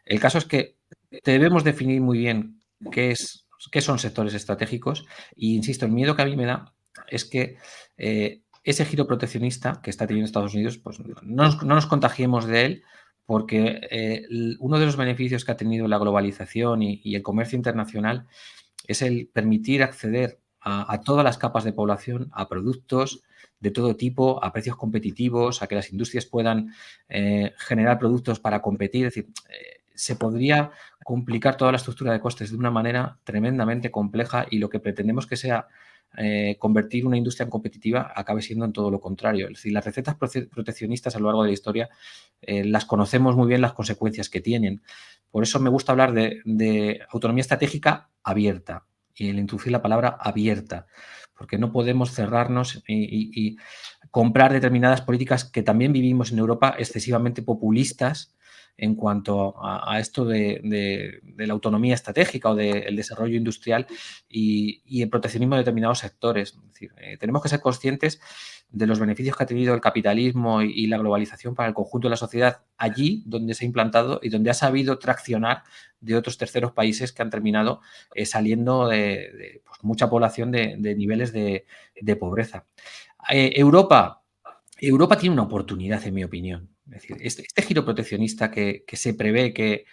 el caso es que debemos definir muy bien qué son sectores estratégicos. Y insisto, el miedo que a mí me da es que ese giro proteccionista que está teniendo Estados Unidos, pues no nos contagiemos de él, porque uno de los beneficios que ha tenido la globalización y el comercio internacional es el permitir acceder a todas las capas de población, a productos de todo tipo, a precios competitivos, a que las industrias puedan generar productos para competir. Es decir, se podría complicar toda la estructura de costes de una manera tremendamente compleja, y lo que pretendemos que sea convertir una industria en competitiva acabe siendo en todo lo contrario. Es decir, las recetas proteccionistas a lo largo de la historia las conocemos muy bien, las consecuencias que tienen. Por eso me gusta hablar de autonomía estratégica abierta, y el introducir la palabra abierta, porque no podemos cerrarnos y comprar determinadas políticas que también vivimos en Europa, excesivamente populistas en cuanto a esto de la autonomía estratégica o del desarrollo industrial y el proteccionismo de determinados sectores. Es decir, tenemos que ser conscientes de los beneficios que ha tenido el capitalismo y la globalización para el conjunto de la sociedad allí donde se ha implantado y donde ha sabido traccionar de otros terceros países que han terminado saliendo de pues, mucha población de niveles de pobreza. Europa tiene una oportunidad, en mi opinión. Es decir, este giro proteccionista que se prevé que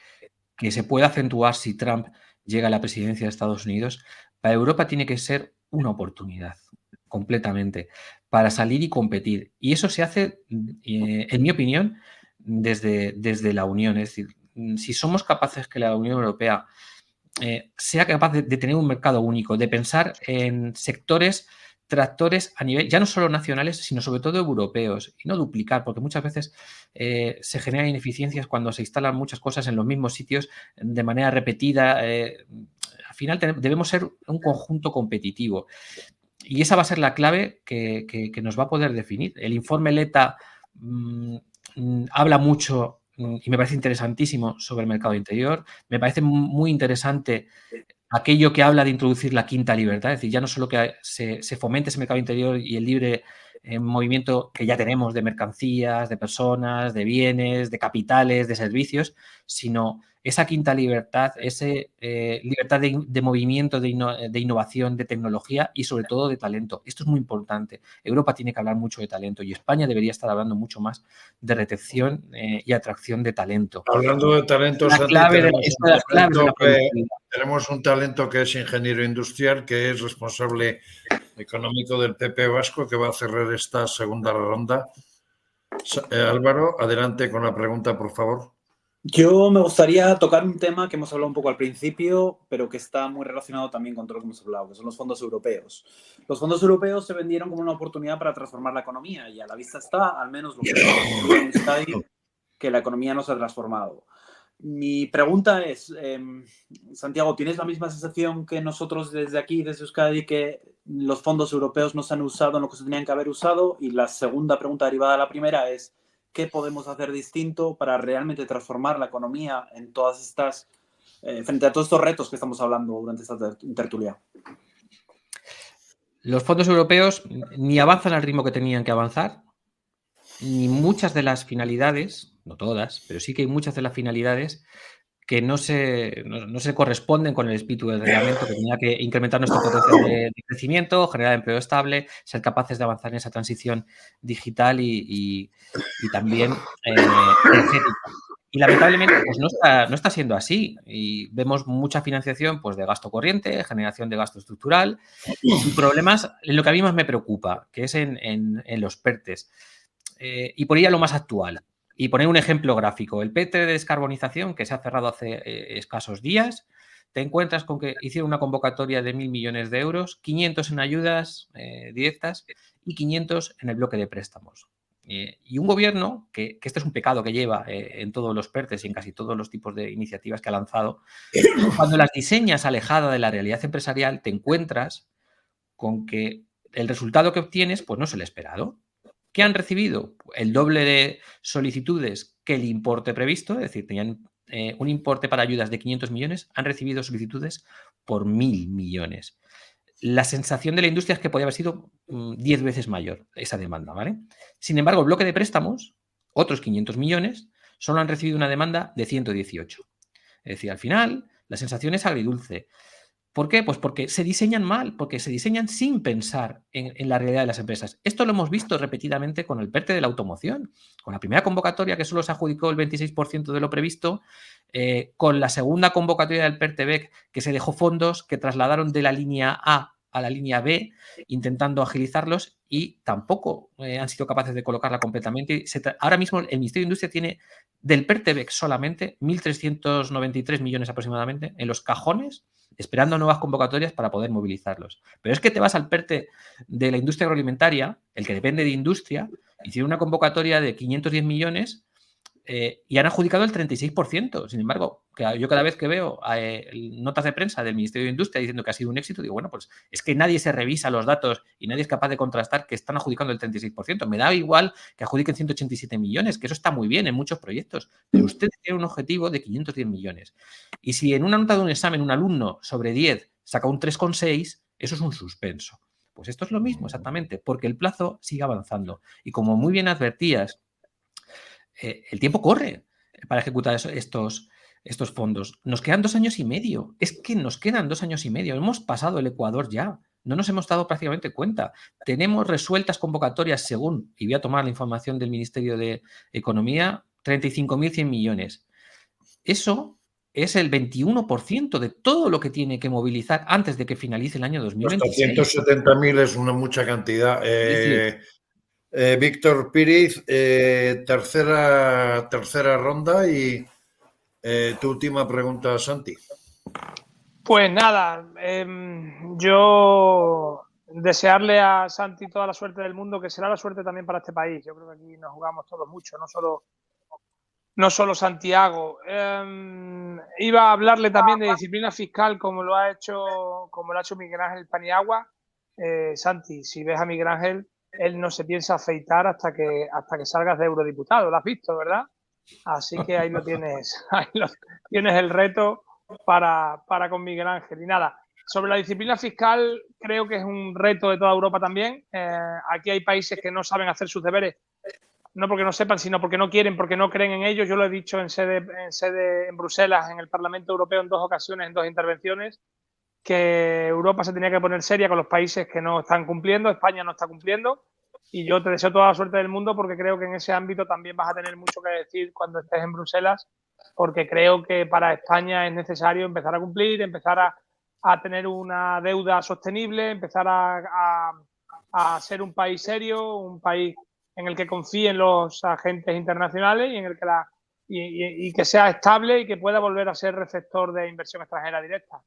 se puede acentuar si Trump llega a la presidencia de Estados Unidos, para Europa tiene que ser una oportunidad completamente para salir y competir. Y eso se hace, en mi opinión, desde la Unión. Es decir, si somos capaces que la Unión Europea sea capaz de tener un mercado único, de pensar en sectores tractores a nivel, ya no solo nacionales, sino sobre todo europeos, y no duplicar, porque muchas veces se generan ineficiencias cuando se instalan muchas cosas en los mismos sitios de manera repetida. Al final debemos ser un conjunto competitivo, y esa va a ser la clave que nos va a poder definir. El informe Letta habla mucho y me parece interesantísimo sobre el mercado interior. Me parece muy interesante aquello que habla de introducir la quinta libertad, es decir, ya no solo que se fomente ese mercado interior y el libre movimiento que ya tenemos de mercancías, de personas, de bienes, de capitales, de servicios, sino esa quinta libertad, esa libertad de movimiento, de innovación, de tecnología y sobre todo de talento. Esto es muy importante. Europa tiene que hablar mucho de talento y España debería estar hablando mucho más de retención y atracción de talento. Hablando de talento, Santi, tenemos un talento que es ingeniero industrial, que es responsable económico del PP Vasco, que va a cerrar esta segunda ronda. Álvaro, adelante con la pregunta, por favor. Yo me gustaría tocar un tema que hemos hablado un poco al principio, pero que está muy relacionado también con todo lo que hemos hablado, que son los fondos europeos. Los fondos europeos se vendieron como una oportunidad para transformar la economía y a la vista está, al menos lo que está ahí, que la economía no se ha transformado. Mi pregunta es, Santiago, ¿tienes la misma sensación que nosotros desde aquí, desde Euskadi, que los fondos europeos no se han usado en lo que se tenían que haber usado? Y la segunda pregunta derivada de la primera es, ¿qué podemos hacer distinto para realmente transformar la economía en todas estas, frente a todos estos retos que estamos hablando durante esta tertulia? Los fondos europeos ni avanzan al ritmo que tenían que avanzar, ni muchas de las finalidades, no todas, pero sí que hay muchas de las finalidades que no se corresponden con el espíritu del reglamento, que tenía que incrementar nuestro potencial de crecimiento, generar empleo estable, ser capaces de avanzar en esa transición digital y también energética. Y lamentablemente pues no está siendo así. Y vemos mucha financiación pues, de gasto corriente, generación de gasto estructural y problemas en lo que a mí más me preocupa, que es en los PERTEs. Y por ahí a lo más actual. Y poner un ejemplo gráfico. El PERTE de descarbonización, que se ha cerrado hace escasos días, te encuentras con que hicieron una convocatoria de 1.000 millones de euros, 500 en ayudas directas y 500 en el bloque de préstamos. Y un gobierno, que este es un pecado que lleva en todos los PERTEs y en casi todos los tipos de iniciativas que ha lanzado, cuando las diseñas alejada de la realidad empresarial, te encuentras con que el resultado que obtienes pues no es el esperado. ¿Qué han recibido? El doble de solicitudes que el importe previsto, es decir, tenían un importe para ayudas de 500 millones, han recibido solicitudes por 1.000 millones. La sensación de la industria es que podría haber sido 10 veces mayor esa demanda, ¿vale? Sin embargo, el bloque de préstamos, otros 500 millones, solo han recibido una demanda de 118. Es decir, al final, la sensación es agridulce. ¿Por qué? Pues porque se diseñan mal, porque se diseñan sin pensar en la realidad de las empresas. Esto lo hemos visto repetidamente con el PERTE de la automoción, con la primera convocatoria que solo se adjudicó el 26% de lo previsto, con la segunda convocatoria del PERTE-BEC que se dejó fondos que trasladaron de la línea A a la línea B, intentando agilizarlos y tampoco han sido capaces de colocarla completamente. Ahora mismo el Ministerio de Industria tiene del PERTE-BEC solamente 1.393 millones aproximadamente en los cajones, esperando nuevas convocatorias para poder movilizarlos. Pero es que te vas al PERTE de la industria agroalimentaria, el que depende de industria, hicieron una convocatoria de 510 millones y han adjudicado el 36%. Sin embargo, yo cada vez que veo notas de prensa del Ministerio de Industria diciendo que ha sido un éxito, digo, bueno, pues es que nadie se revisa los datos y nadie es capaz de contrastar que están adjudicando el 36%. Me da igual que adjudiquen 187 millones, que eso está muy bien en muchos proyectos, pero ustedes tienen un objetivo de 510 millones. Y si en una nota de un examen un alumno sobre 10 saca un 3,6, eso es un suspenso. Pues esto es lo mismo exactamente, porque el plazo sigue avanzando. Y como muy bien advertías, el tiempo corre para ejecutar estos fondos. Nos quedan 2 años y medio. Es que nos quedan 2 años y medio. Hemos pasado el Ecuador ya. No nos hemos dado prácticamente cuenta. Tenemos resueltas convocatorias según, y voy a tomar la información del Ministerio de Economía, 35.100 millones. Eso es el 21% de todo lo que tiene que movilizar antes de que finalice el año 2026. Hasta 170.000 es una mucha cantidad. Víctor Píriz, tercera ronda y tu última pregunta, Santi. Pues nada, yo desearle a Santi toda la suerte del mundo, que será la suerte también para este país. Yo creo que aquí nos jugamos todos mucho, no solo Santiago. Iba a hablarle también de disciplina fiscal como lo ha hecho Miguel Ángel Paniagua. Santi, si ves a Miguel Ángel, él no se piensa afeitar hasta que salgas de eurodiputado. Lo has visto, ¿verdad? Así que ahí lo tienes. Ahí tienes el reto para con Miguel Ángel. Y nada, sobre la disciplina fiscal, creo que es un reto de toda Europa también. Aquí hay países que no saben hacer sus deberes, no porque no sepan, sino porque no quieren, porque no creen en ellos. Yo lo he dicho en Bruselas, en el Parlamento Europeo, en 2 ocasiones, en 2 intervenciones, que Europa se tenía que poner seria con los países que no están cumpliendo. España no está cumpliendo y yo te deseo toda la suerte del mundo porque creo que en ese ámbito también vas a tener mucho que decir cuando estés en Bruselas, porque creo que para España es necesario empezar a cumplir, empezar a tener una deuda sostenible, empezar a ser un país serio, un país en el que confíen los agentes internacionales y en el que y que sea estable y que pueda volver a ser receptor de inversión extranjera directa.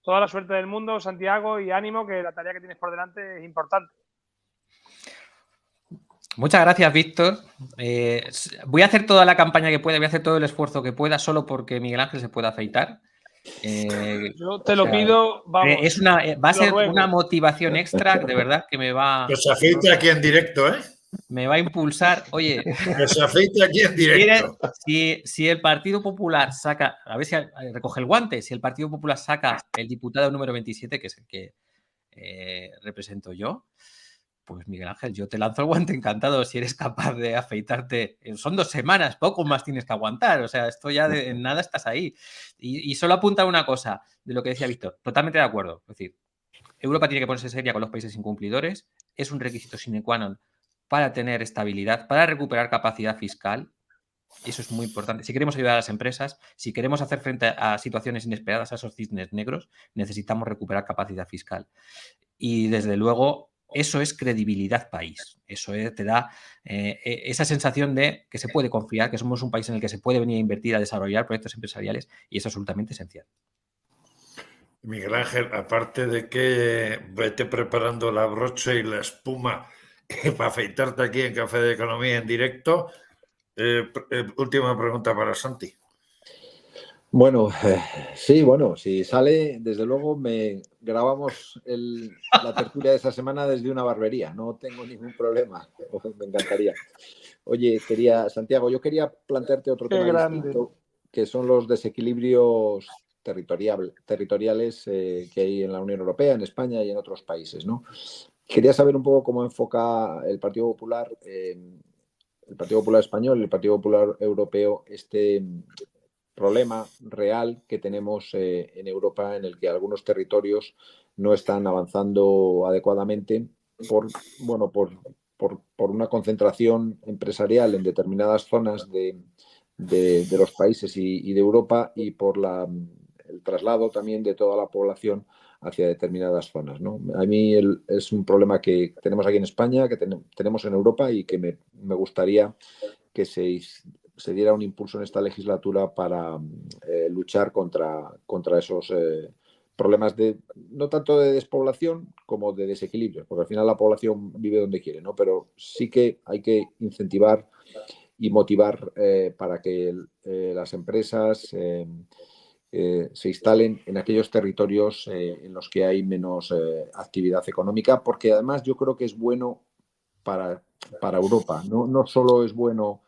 Toda la suerte del mundo, Santiago, y ánimo, que la tarea que tienes por delante es importante. Muchas gracias, Víctor. Voy a hacer toda la campaña que pueda, voy a hacer todo el esfuerzo que pueda, solo porque Miguel Ángel se pueda afeitar. Yo te lo pido, vamos. Va a ser una motivación extra, de verdad, que me va... Que se afeite aquí en directo, ¿eh? Me va a impulsar. Oye, que se afeite aquí en directo. Si el Partido Popular saca, a ver si recoge el guante, si el Partido Popular saca el diputado número 27, que es el que represento yo, pues Miguel Ángel, yo te lanzo el guante encantado si eres capaz de afeitarte. Son 2 semanas, poco más tienes que aguantar. O sea, esto ya de nada estás ahí. Y solo apuntar una cosa de lo que decía Víctor. Totalmente de acuerdo. Es decir, Europa tiene que ponerse seria con los países incumplidores. Es un requisito sine qua non para tener estabilidad, para recuperar capacidad fiscal. Eso es muy importante. Si queremos ayudar a las empresas, si queremos hacer frente a situaciones inesperadas, a esos cisnes negros, necesitamos recuperar capacidad fiscal. Y desde luego, Eso es credibilidad país. Eso te da esa sensación de que se puede confiar, que somos un país en el que se puede venir a invertir, a desarrollar proyectos empresariales, y es absolutamente esencial. Miguel Ángel, aparte de que vete preparando la brocha y la espuma para afeitarte aquí en Café de Economía en directo, última pregunta para Santi. Bueno, sí, bueno, si sale, desde luego grabamos la tertulia de esta semana desde una barbería, no tengo ningún problema, me encantaría. Oye, Santiago, yo quería plantearte otro tema distinto, que son los desequilibrios territoriales que hay en la Unión Europea, en España y en otros países, ¿no? Quería saber un poco cómo enfoca el Partido Popular Español y el Partido Popular Europeo este problema real que tenemos en Europa, en el que algunos territorios no están avanzando adecuadamente por una concentración empresarial en determinadas zonas de los países y de Europa, y por el traslado también de toda la población hacia determinadas zonas, ¿no? A mí es un problema que tenemos aquí en España, que tenemos en Europa, y que me gustaría que se diera un impulso en esta legislatura para luchar contra esos problemas no tanto de despoblación como de desequilibrio, porque al final la población vive donde quiere, ¿no? Pero sí que hay que incentivar y motivar para que las empresas se instalen en aquellos territorios en los que hay menos actividad económica, porque además yo creo que es bueno para Europa, no solo es bueno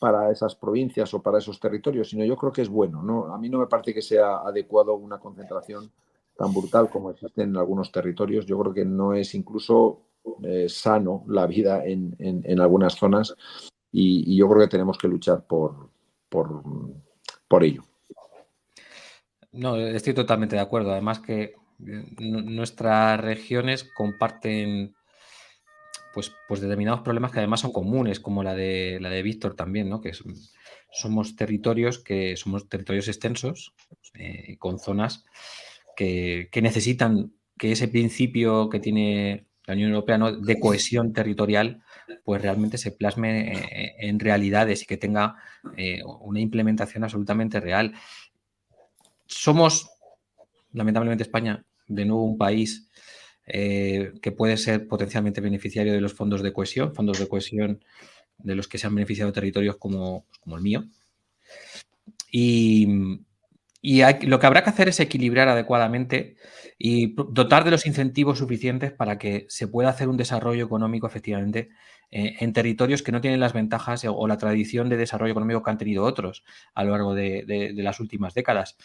para esas provincias o para esos territorios, sino yo creo que es bueno, ¿no? A mí no me parece que sea adecuado una concentración tan brutal como existe en algunos territorios. Yo creo que no es incluso sano la vida en algunas zonas, y yo creo que tenemos que luchar por ello. No, estoy totalmente de acuerdo. Además que nuestras regiones comparten pues determinados problemas que además son comunes, como la de Víctor también, ¿no? Que somos territorios extensos, con zonas que necesitan que ese principio que tiene la Unión Europea, ¿no?, de cohesión territorial, pues realmente se plasme en realidades y que tenga una implementación absolutamente real. Somos, lamentablemente, España, de nuevo un país que puede ser potencialmente beneficiario de los fondos de cohesión de los que se han beneficiado territorios como el mío. Y lo que habrá que hacer es equilibrar adecuadamente y dotar de los incentivos suficientes para que se pueda hacer un desarrollo económico efectivamente en territorios que no tienen las ventajas o la tradición de desarrollo económico que han tenido otros a lo largo de las últimas décadas.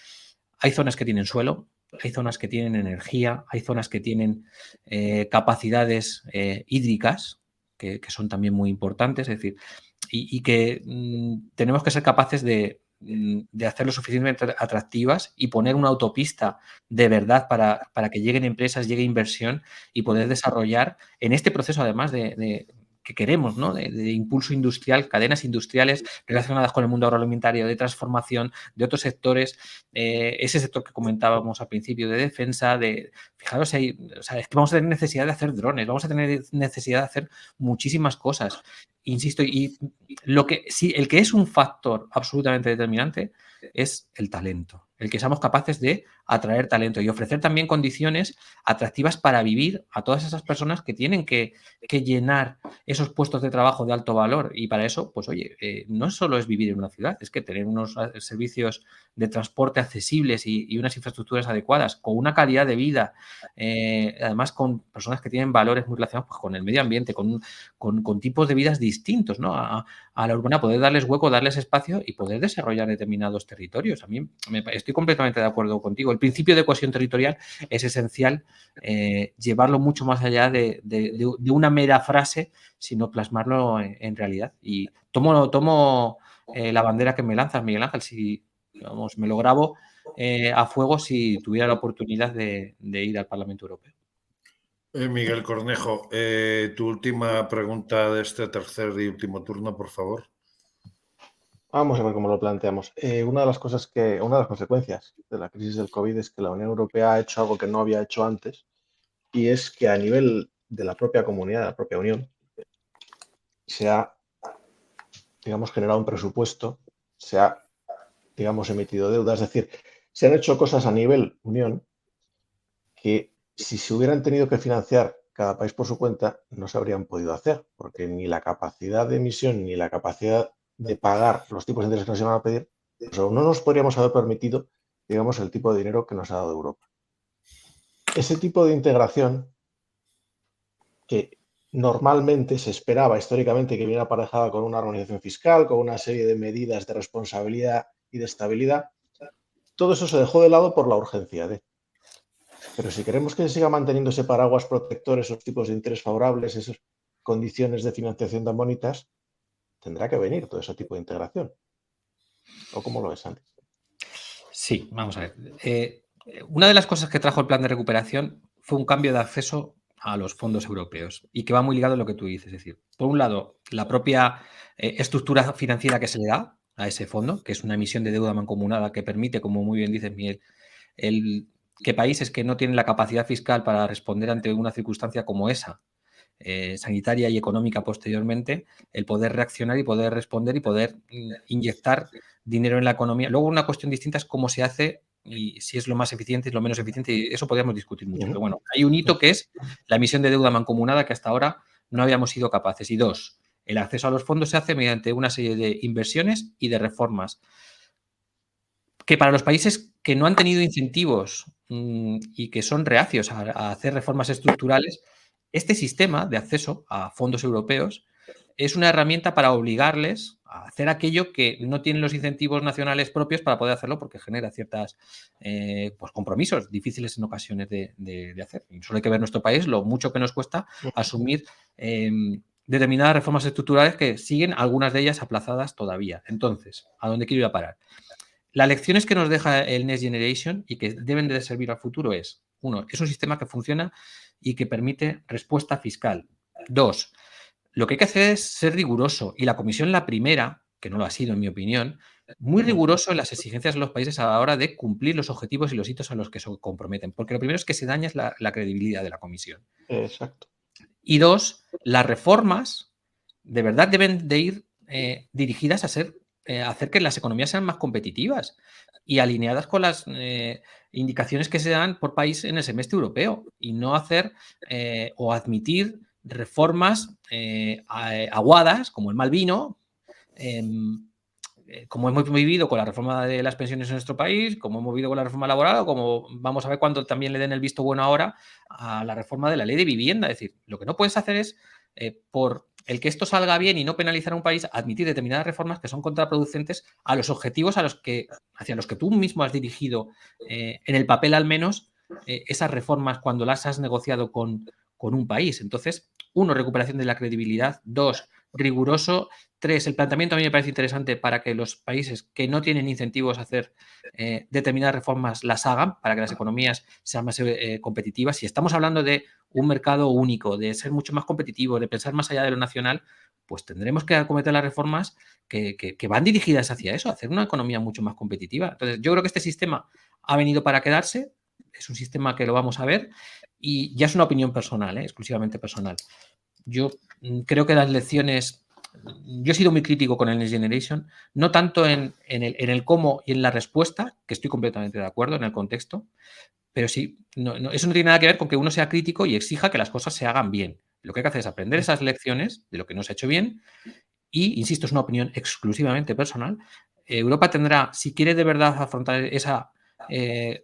Hay zonas que tienen suelo, hay zonas que tienen energía, hay zonas que tienen capacidades hídricas, que son también muy importantes, es decir, y que tenemos que ser capaces de hacer lo suficientemente atractivas y poner una autopista de verdad para que lleguen empresas, llegue inversión y poder desarrollar en este proceso, además que queremos, ¿no?, de impulso industrial, cadenas industriales relacionadas con el mundo agroalimentario, de transformación, de otros sectores, ese sector que comentábamos al principio de defensa, fijaros, es que vamos a tener necesidad de hacer drones, vamos a tener necesidad de hacer muchísimas cosas, insisto, y el que es un factor absolutamente determinante es el talento, el que seamos capaces de atraer talento y ofrecer también condiciones atractivas para vivir a todas esas personas que tienen que llenar esos puestos de trabajo de alto valor. Y para eso, pues oye, no solo es vivir en una ciudad, es que tener unos servicios de transporte accesibles y unas infraestructuras adecuadas, con una calidad de vida, además con personas que tienen valores muy relacionados pues, con el medio ambiente, con tipos de vidas distintos, ¿no?, a la urbana, poder darles hueco, darles espacio y poder desarrollar determinados territorios. A mí estoy completamente de acuerdo contigo. El principio de cohesión territorial es esencial, llevarlo mucho más allá de una mera frase, sino plasmarlo en realidad. Y tomo la bandera que me lanzas, Miguel Ángel, si vamos, me lo grabo a fuego si tuviera la oportunidad de ir al Parlamento Europeo. Miguel Cornejo, tu última pregunta de este tercer y último turno, por favor. Vamos a ver cómo lo planteamos. Una de las consecuencias de la crisis del COVID es que la Unión Europea ha hecho algo que no había hecho antes, y es que a nivel de la propia comunidad, de la propia Unión, se ha, digamos, generado un presupuesto, se ha, digamos, emitido deuda, es decir, se han hecho cosas a nivel Unión que si se hubieran tenido que financiar cada país por su cuenta, no se habrían podido hacer, porque ni la capacidad de emisión ni la capacidad de pagar los tipos de interés que nos iban a pedir, pues no nos podríamos haber permitido, digamos, el tipo de dinero que nos ha dado Europa. Ese tipo de integración que normalmente se esperaba históricamente que viene aparejada con una organización fiscal, con una serie de medidas de responsabilidad y de estabilidad, todo eso se dejó de lado por la urgencia de. Pero si queremos que se siga manteniendo ese paraguas protector, esos tipos de interés favorables, esas condiciones de financiación tan bonitas, tendrá que venir todo ese tipo de integración. ¿O cómo lo ves, Andy? Sí, vamos a ver. Una de las cosas que trajo el plan de recuperación fue un cambio de acceso a los fondos europeos y que va muy ligado a lo que tú dices. Es decir, por un lado, la propia estructura financiera que se le da a ese fondo, que es una emisión de deuda mancomunada que permite, como muy bien dices, Miguel, que países que no tienen la capacidad fiscal para responder ante una circunstancia como esa, sanitaria y económica posteriormente, el poder reaccionar y poder responder y poder inyectar dinero en la economía. Luego una cuestión distinta es cómo se hace y si es lo más eficiente, es lo menos eficiente, y eso podríamos discutir mucho. Pero bueno, hay un hito que es la emisión de deuda mancomunada que hasta ahora no habíamos sido capaces. Y dos, el acceso a los fondos se hace mediante una serie de inversiones y de reformas que para los países que no han tenido incentivos y que son reacios a hacer reformas estructurales, este sistema de acceso a fondos europeos es una herramienta para obligarles a hacer aquello que no tienen los incentivos nacionales propios para poder hacerlo, porque genera ciertos pues compromisos difíciles en ocasiones de hacer. Y solo hay que ver nuestro país, lo mucho que nos cuesta asumir determinadas reformas estructurales que siguen, algunas de ellas aplazadas todavía. Entonces, ¿a dónde quiero ir a parar? Las lecciones que nos deja el Next Generation y que deben de servir al futuro es, uno, es un sistema que funciona y que permite respuesta fiscal. Dos, lo que hay que hacer es ser riguroso y la Comisión, la primera, que no lo ha sido en mi opinión, muy riguroso en las exigencias de los países a la hora de cumplir los objetivos y los hitos a los que se comprometen, porque lo primero es que se daña es la credibilidad de la Comisión. Exacto. Y dos, las reformas de verdad deben de ir dirigidas a hacer que las economías sean más competitivas y alineadas con las indicaciones que se dan por país en el semestre europeo y no hacer o admitir reformas aguadas como el mal vino, como hemos vivido con la reforma de las pensiones en nuestro país, como hemos vivido con la reforma laboral o como vamos a ver cuando también le den el visto bueno ahora a la reforma de la ley de vivienda. Es decir, lo que no puedes hacer es por el que esto salga bien y no penalizar a un país, admitir determinadas reformas que son contraproducentes a los objetivos hacia los que tú mismo has dirigido, en el papel al menos, esas reformas cuando las has negociado con un país. Entonces, uno, recuperación de la credibilidad. Dos, riguroso. Tres, el planteamiento a mí me parece interesante para que los países que no tienen incentivos a hacer determinadas reformas las hagan para que las economías sean más competitivas. Si estamos hablando de un mercado único, de ser mucho más competitivo, de pensar más allá de lo nacional, pues tendremos que acometer las reformas que van dirigidas hacia eso, hacer una economía mucho más competitiva. Entonces, yo creo que este sistema ha venido para quedarse, es un sistema que lo vamos a ver y ya es una opinión personal, exclusivamente personal. Yo creo que las lecciones, yo he sido muy crítico con el Next Generation, no tanto en el cómo y en la respuesta, que estoy completamente de acuerdo en el contexto, pero sí, eso no tiene nada que ver con que uno sea crítico y exija que las cosas se hagan bien. Lo que hay que hacer es aprender esas lecciones de lo que no se ha hecho bien y, insisto, es una opinión exclusivamente personal. Europa tendrá, si quiere de verdad afrontar ese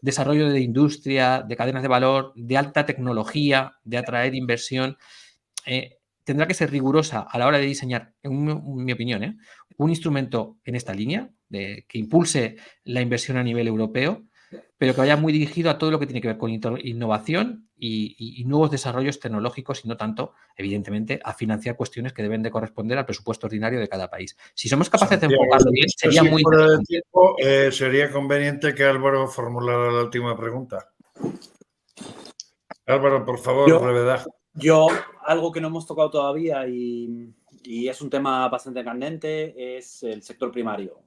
desarrollo de industria, de cadenas de valor, de alta tecnología, de atraer inversión, tendrá que ser rigurosa a la hora de diseñar, en mi opinión, un instrumento en esta línea, que impulse la inversión a nivel europeo, pero que vaya muy dirigido a todo lo que tiene que ver con innovación y nuevos desarrollos tecnológicos y no tanto, evidentemente, a financiar cuestiones que deben de corresponder al presupuesto ordinario de cada país. Si somos capaces de enfocarlo bien, sería muy interesante. Sería conveniente que Álvaro formulara la última pregunta. Álvaro, por favor, brevedad. Yo, algo que no hemos tocado todavía y es un tema bastante candente, es el sector primario.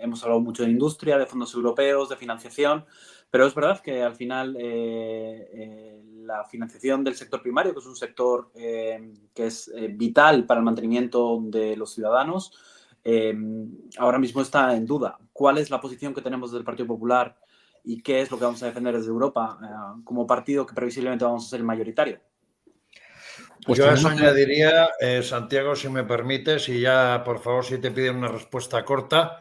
Hemos hablado mucho de industria, de fondos europeos, de financiación, pero es verdad que al final la financiación del sector primario, que es un sector que es vital para el mantenimiento de los ciudadanos, ahora mismo está en duda. ¿Cuál es la posición que tenemos del Partido Popular y qué es lo que vamos a defender desde Europa como partido que previsiblemente vamos a ser el mayoritario? Pues yo a eso añadiría, Santiago, si me permites, y ya por favor si te piden una respuesta corta,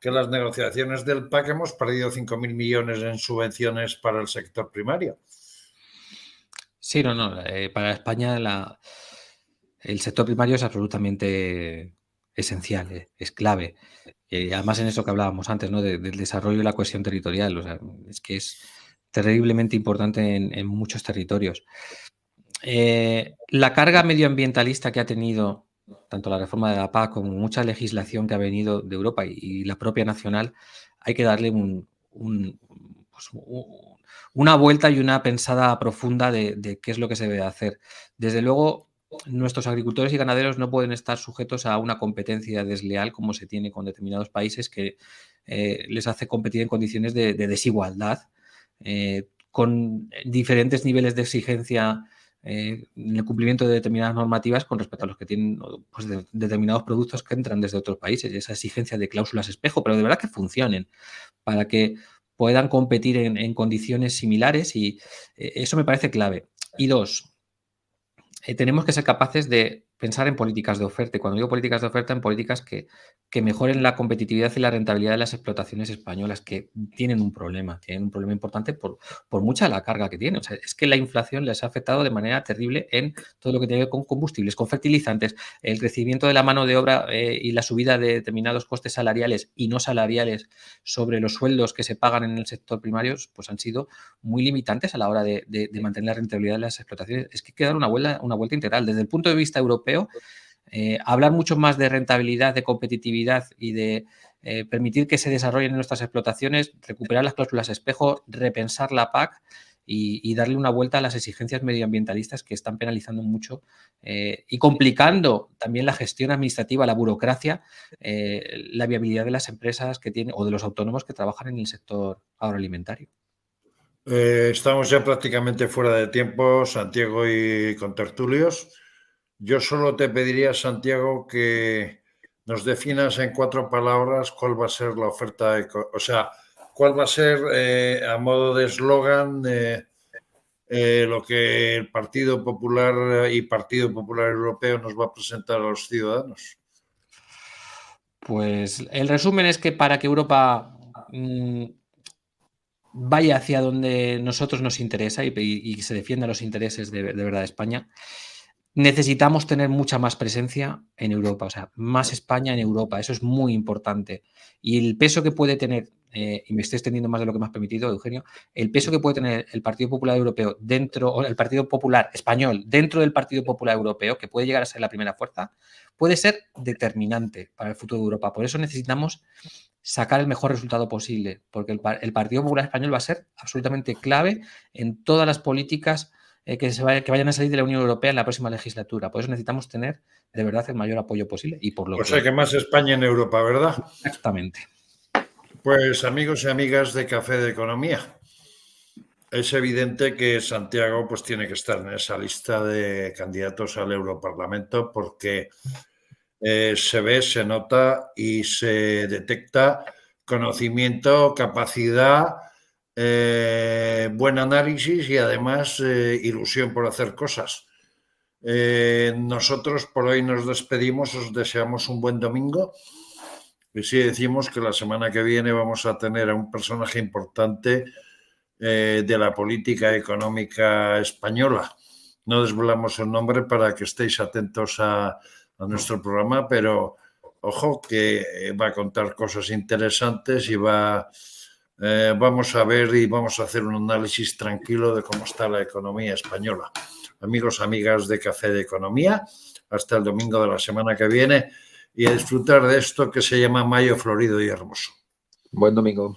que en las negociaciones del PAC hemos perdido 5.000 millones en subvenciones para el sector primario. Sí, para España el sector primario es absolutamente esencial, es clave. Además en eso que hablábamos antes, ¿no? Del desarrollo y la cohesión territorial, o sea, es que es terriblemente importante en muchos territorios. La carga medioambientalista que ha tenido tanto la reforma de la PAC como mucha legislación que ha venido de Europa y la propia nacional, hay que darle una vuelta y una pensada profunda de qué es lo que se debe hacer. Desde luego, nuestros agricultores y ganaderos no pueden estar sujetos a una competencia desleal como se tiene con determinados países que les hace competir en condiciones de desigualdad, con diferentes niveles de exigencia en el cumplimiento de determinadas normativas con respecto a los que tienen pues, determinados productos que entran desde otros países, y esa exigencia de cláusulas espejo, pero de verdad que funcionen para que puedan competir en condiciones similares, y eso me parece clave. Y dos, tenemos que ser capaces de pensar en políticas de oferta, y cuando digo políticas de oferta, en políticas que mejoren la competitividad y la rentabilidad de las explotaciones españolas, que tienen un problema importante por mucha de la carga que tienen. O sea, es que la inflación les ha afectado de manera terrible en todo lo que tiene que ver con combustibles, con fertilizantes, el crecimiento de la mano de obra y la subida de determinados costes salariales y no salariales sobre los sueldos que se pagan en el sector primario, pues han sido muy limitantes a la hora de mantener la rentabilidad de las explotaciones. Es que hay que dar una vuelta integral. Desde el punto de vista europeo, hablar mucho más de rentabilidad, de competitividad y de permitir que se desarrollen nuestras explotaciones, recuperar las cláusulas espejo, repensar la PAC y darle una vuelta a las exigencias medioambientalistas que están penalizando mucho y complicando también la gestión administrativa, la burocracia, la viabilidad de las empresas que tienen o de los autónomos que trabajan en el sector agroalimentario. Estamos ya prácticamente fuera de tiempo, Santiago y contertulios. Yo solo te pediría, Santiago, que nos definas en 4 palabras cuál va a ser la oferta, o sea, cuál va a ser, a modo de eslogan, lo que el Partido Popular y Partido Popular Europeo nos va a presentar a los ciudadanos. Pues el resumen es que para que Europa vaya hacia donde nosotros nos interesa y se defienda los intereses de verdad de España, necesitamos tener mucha más presencia en Europa, o sea, más España en Europa, eso es muy importante. Y el peso que puede tener, y me estoy extendiendo más de lo que me has permitido, Eugenio, el peso que puede tener el Partido Popular Europeo dentro, o el Partido Popular Español dentro del Partido Popular Europeo, que puede llegar a ser la primera fuerza, puede ser determinante para el futuro de Europa. Por eso necesitamos sacar el mejor resultado posible, porque el Partido Popular Español va a ser absolutamente clave en todas las políticas que vayan a salir de la Unión Europea en la próxima legislatura. Por eso necesitamos tener de verdad el mayor apoyo posible. Y por lo o sea que más España en Europa, ¿verdad? Exactamente. Pues amigos y amigas de Café de Economía, es evidente que Santiago pues tiene que estar en esa lista de candidatos al Europarlamento porque se ve, se nota y se detecta conocimiento, capacidad, buen análisis y además ilusión por hacer cosas. Nosotros por hoy nos despedimos, os deseamos un buen domingo y sí decimos que la semana que viene vamos a tener a un personaje importante de la política económica española. No desvelamos el nombre para que estéis atentos a nuestro programa, pero ojo que va a contar cosas interesantes y vamos a ver y vamos a hacer un análisis tranquilo de cómo está la economía española. Amigos, amigas de Café de Economía, hasta el domingo de la semana que viene y a disfrutar de esto que se llama Mayo Florido y Hermoso. Buen domingo.